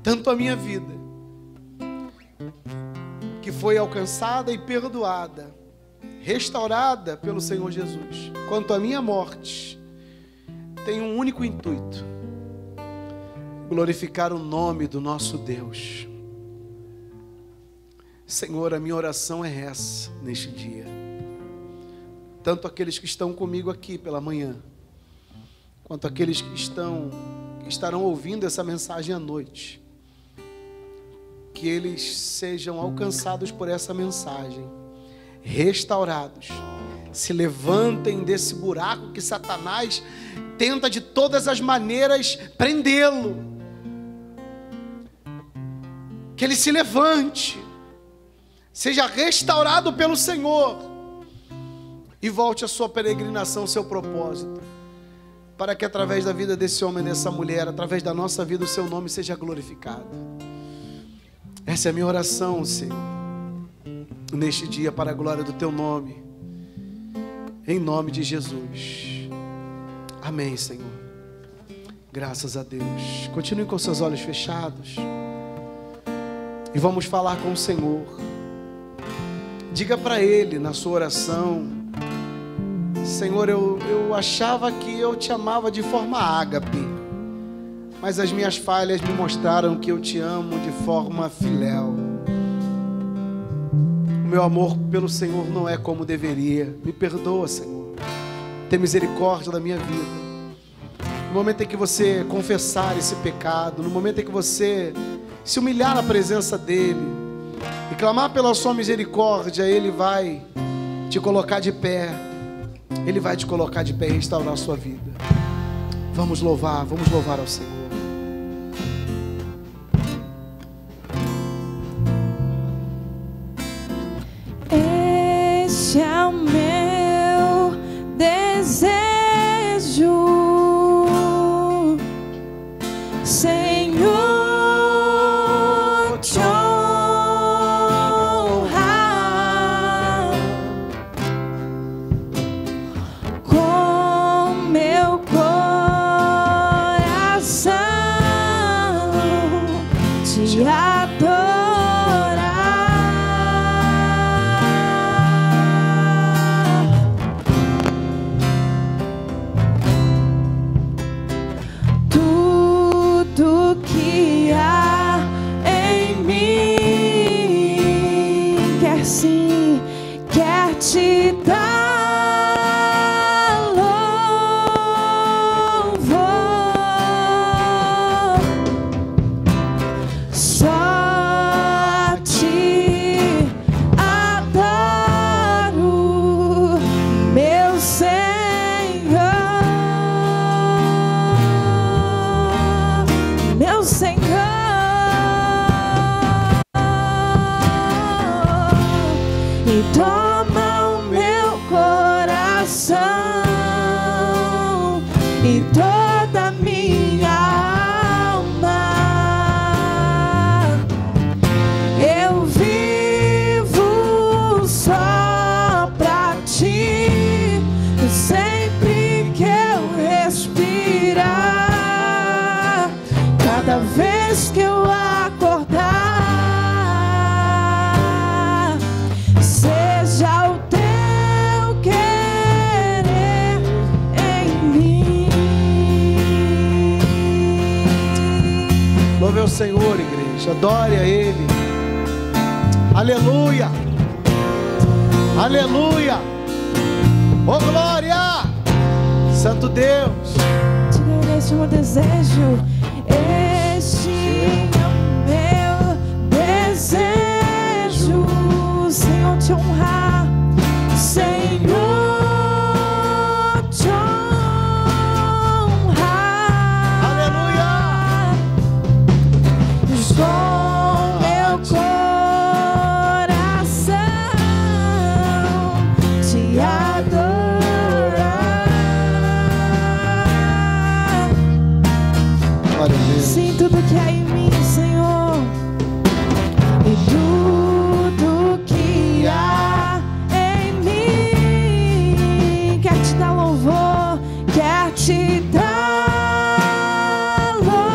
[SPEAKER 1] Tanto a minha vida, que foi alcançada e perdoada, restaurada pelo Senhor Jesus, quanto a minha morte, tem um único intuito: glorificar o nome do nosso Deus. Senhor, a minha oração é essa neste dia. Tanto aqueles que estão comigo aqui pela manhã, quanto aqueles que estarão ouvindo essa mensagem à noite, que eles sejam alcançados por essa mensagem, restaurados, se levantem desse buraco que Satanás tenta de todas as maneiras prendê-lo, que ele se levante, seja restaurado pelo Senhor e volte à sua peregrinação, ao seu propósito, para que através da vida desse homem e dessa mulher, através da nossa vida, o seu nome seja glorificado. Essa é a minha oração, Senhor, neste dia, para a glória do teu nome, em nome de Jesus. Amém, Senhor. Graças a Deus. Continue com seus olhos fechados. e vamos falar com o Senhor. Diga para Ele na sua oração: Senhor, eu achava que eu te amava de forma ágape, mas as minhas falhas me mostraram que eu te amo de forma filéu. O meu amor pelo Senhor não é como deveria. Me perdoa, Senhor. Tem misericórdia da minha vida. No momento em que você confessar esse pecado, no momento em que você se humilhar na presença dEle e clamar pela sua misericórdia, Ele vai te colocar de pé. Ele vai te colocar de pé e restaurar a sua vida. Vamos louvar ao Senhor.
[SPEAKER 2] Este é o meu desejo, Senhor, te honrar com meu coração, te adorar. Tudo que há em mim quer sim, quer te dar louvor. Só te adoro, meu Senhor, meu Senhor. E toma o meu coração e toda a minha alma. Eu vivo só pra ti, sempre que eu respirar, cada vez que eu acordar, seja o teu querer em mim.
[SPEAKER 1] Louve ao Senhor, igreja. Adore a Ele. Aleluia. Aleluia. Oh, glória. Santo Deus.
[SPEAKER 2] Diga, este é o meu desejo. Este é o meu desejo, Senhor, te honrar, Senhor, te honrar.
[SPEAKER 1] Aleluia.
[SPEAKER 2] Com meu coração te adorar.
[SPEAKER 1] Glória a Deus.
[SPEAKER 2] Sim, tudo que há em mim, Senhor, e tudo que há em mim quer te dar louvor, quer te dar louvor.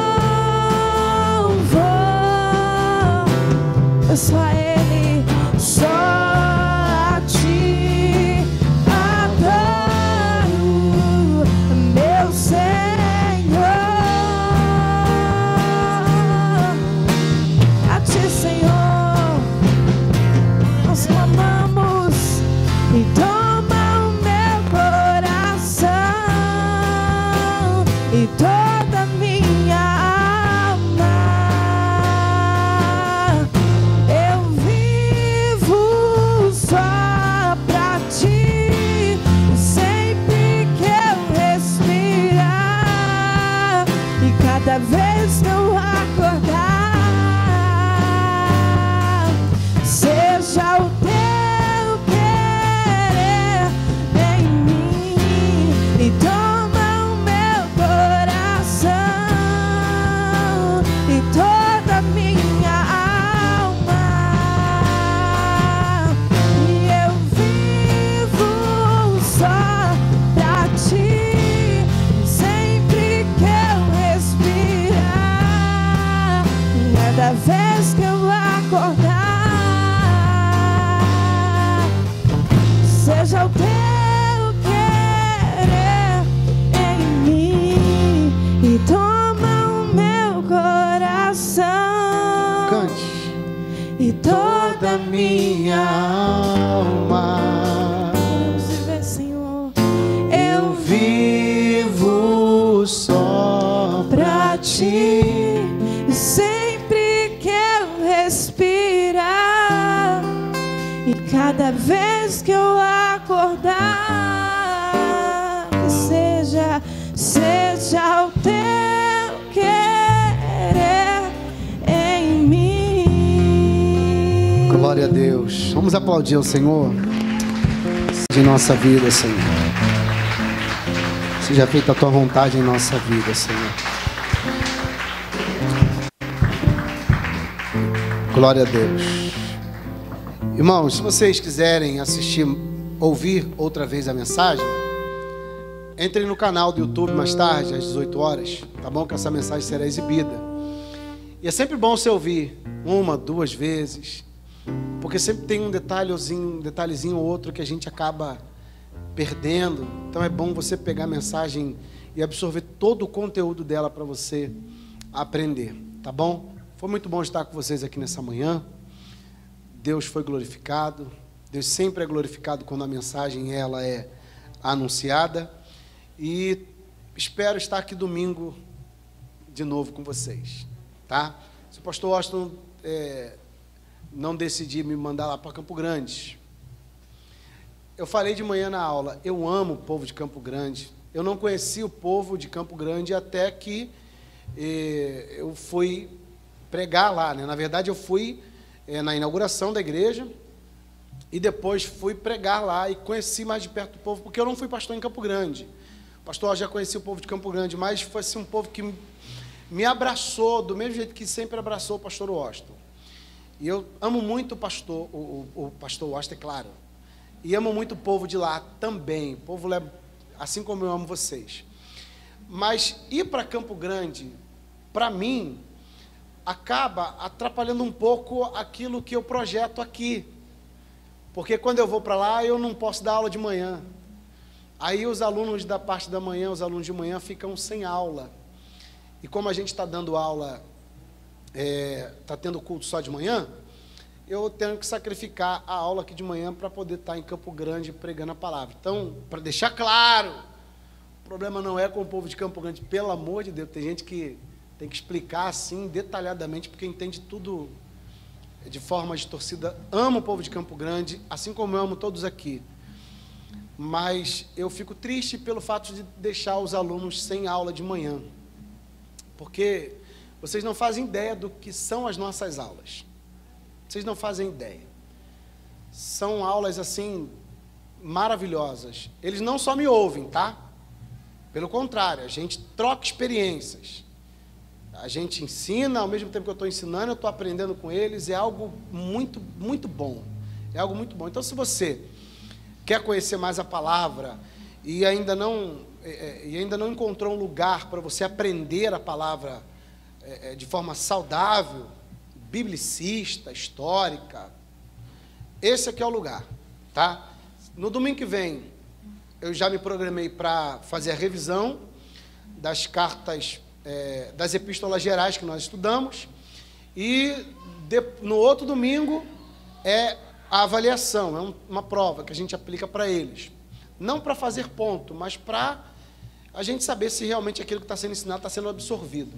[SPEAKER 2] Só a Ele, só a ti adoro, meu Senhor. A ti, Senhor, nós clamamos. E toma o meu coração e toda a minha alma. Eu vivo só pra ti, sempre que eu respirar, e cada vez que eu acordar, seja o teu querer em mim. E toma o meu coração e toda a minha alma. E eu vivo só pra ti, sempre que eu respirar, cada vez que eu acordar, coração.
[SPEAKER 1] Cante.
[SPEAKER 2] E toda minha
[SPEAKER 1] alma.
[SPEAKER 2] Queremos viver, Senhor.
[SPEAKER 1] Eu vivo só
[SPEAKER 2] Pra ti, sempre quero respirar. E cada vez que eu acordar, que seja o teu querer em mim.
[SPEAKER 1] Glória a Deus. Vamos aplaudir ao Senhor de nossa vida, Senhor. Seja feita a tua vontade em nossa vida, Senhor. Glória a Deus. Irmãos, se vocês quiserem assistir, ouvir outra vez a mensagem, entrem no canal do YouTube mais tarde, às 18 horas, tá bom? Que essa mensagem será exibida. E é sempre bom você ouvir uma, duas vezes, porque sempre tem um detalhezinho ou outro que a gente acaba perdendo. Então é bom você pegar a mensagem e absorver todo o conteúdo dela para você aprender, tá bom? Foi muito bom estar com vocês aqui nessa manhã. Deus foi glorificado. Deus sempre é glorificado quando a mensagem ela é anunciada. E espero estar aqui domingo de novo com vocês, tá? Se o pastor Austin não decidir me mandar lá para Campo Grande, eu falei de manhã na aula, eu amo o povo de Campo Grande. Eu não conheci o povo de Campo Grande até que eu fui pregar lá, né? Na verdade, eu fui na inauguração da igreja e depois fui pregar lá e conheci mais de perto o povo, porque eu não fui pastor em Campo Grande. O pastor já conhecia o povo de Campo Grande, mas foi assim, um povo que me abraçou do mesmo jeito que sempre abraçou o pastor Washington. E eu amo muito o pastor Washington, é claro. E amo muito o povo de lá também. O povo, assim como eu amo vocês. Mas ir para Campo Grande, para mim, acaba atrapalhando um pouco aquilo que eu projeto aqui. Porque quando eu vou para lá, eu não posso dar aula de manhã. Aí os alunos da parte da manhã, os alunos de manhã ficam sem aula. E como a gente está dando aula, está tendo culto só de manhã, eu tenho que sacrificar a aula aqui de manhã para poder estar em Campo Grande pregando a palavra. Então, para deixar claro, o problema não é com o povo de Campo Grande, pelo amor de Deus. Tem gente que tem que explicar assim, detalhadamente, porque entende tudo de forma distorcida. Amo o povo de Campo Grande, assim como eu amo todos aqui. Mas eu fico triste pelo fato de deixar os alunos sem aula de manhã. Porque vocês não fazem ideia do que são as nossas aulas. Vocês não fazem ideia. São aulas, assim, maravilhosas. Eles não só me ouvem, tá? Pelo contrário, a gente troca experiências. A gente ensina, ao mesmo tempo que eu estou ensinando, eu estou aprendendo com eles. É algo muito, muito bom. É algo muito bom. Então, se você quer conhecer mais a palavra e ainda não encontrou um lugar para você aprender a palavra de forma saudável, biblicista, histórica, esse aqui é o lugar, tá? No domingo que vem, eu já me programei para fazer a revisão das cartas, das epístolas gerais que nós estudamos, e no outro domingo é a avaliação, é uma prova que a gente aplica para eles. Não para fazer ponto, mas para a gente saber se realmente aquilo que está sendo ensinado está sendo absorvido.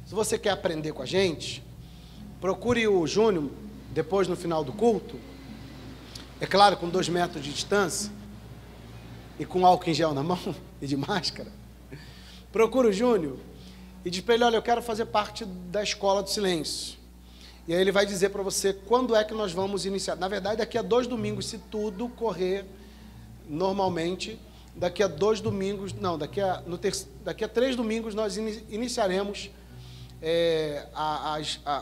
[SPEAKER 1] Se você quer aprender com a gente, procure o Júnior, depois no final do culto, é claro, com 2 metros de distância, e com álcool em gel na mão, e de máscara. Procure o Júnior e diz para ele, olha, eu quero fazer parte da Escola do Silêncio. E aí ele vai dizer para você quando é que nós vamos iniciar. Na verdade, daqui a 2 domingos, se tudo correr normalmente, daqui a 2 domingos, não, daqui a 3 domingos nós iniciaremos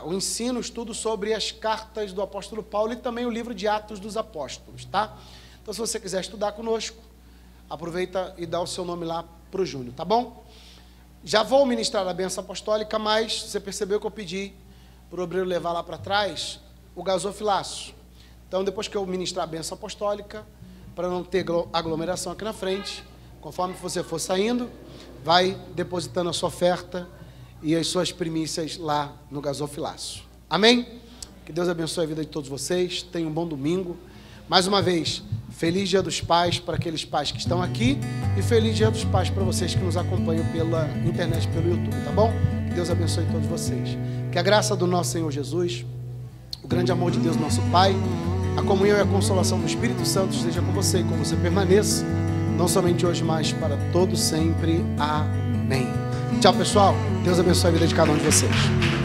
[SPEAKER 1] o ensino, o estudo sobre as cartas do apóstolo Paulo e também o livro de Atos dos Apóstolos, tá? Então, se você quiser estudar conosco, aproveita e dá o seu nome lá para o Júnior, tá bom? Já vou ministrar a bênção apostólica, mas você percebeu que eu pedi para o obreiro levar lá para trás o gasofilaço. Então, depois que eu ministrar a bênção apostólica, para não ter aglomeração aqui na frente, conforme você for saindo, vai depositando a sua oferta e as suas primícias lá no Gasofilaço. Amém? Que Deus abençoe a vida de todos vocês. Tenham um bom domingo. Mais uma vez, feliz Dia dos Pais para aqueles pais que estão aqui e feliz Dia dos Pais para vocês que nos acompanham pela internet, pelo YouTube, tá bom? Que Deus abençoe todos vocês. Que a graça do nosso Senhor Jesus, o grande amor de Deus, nosso Pai, a comunhão e a consolação do Espírito Santo esteja com você e com você permaneça, não somente hoje, mas para todo sempre. Amém. Tchau, pessoal. Deus abençoe a vida de cada um de vocês.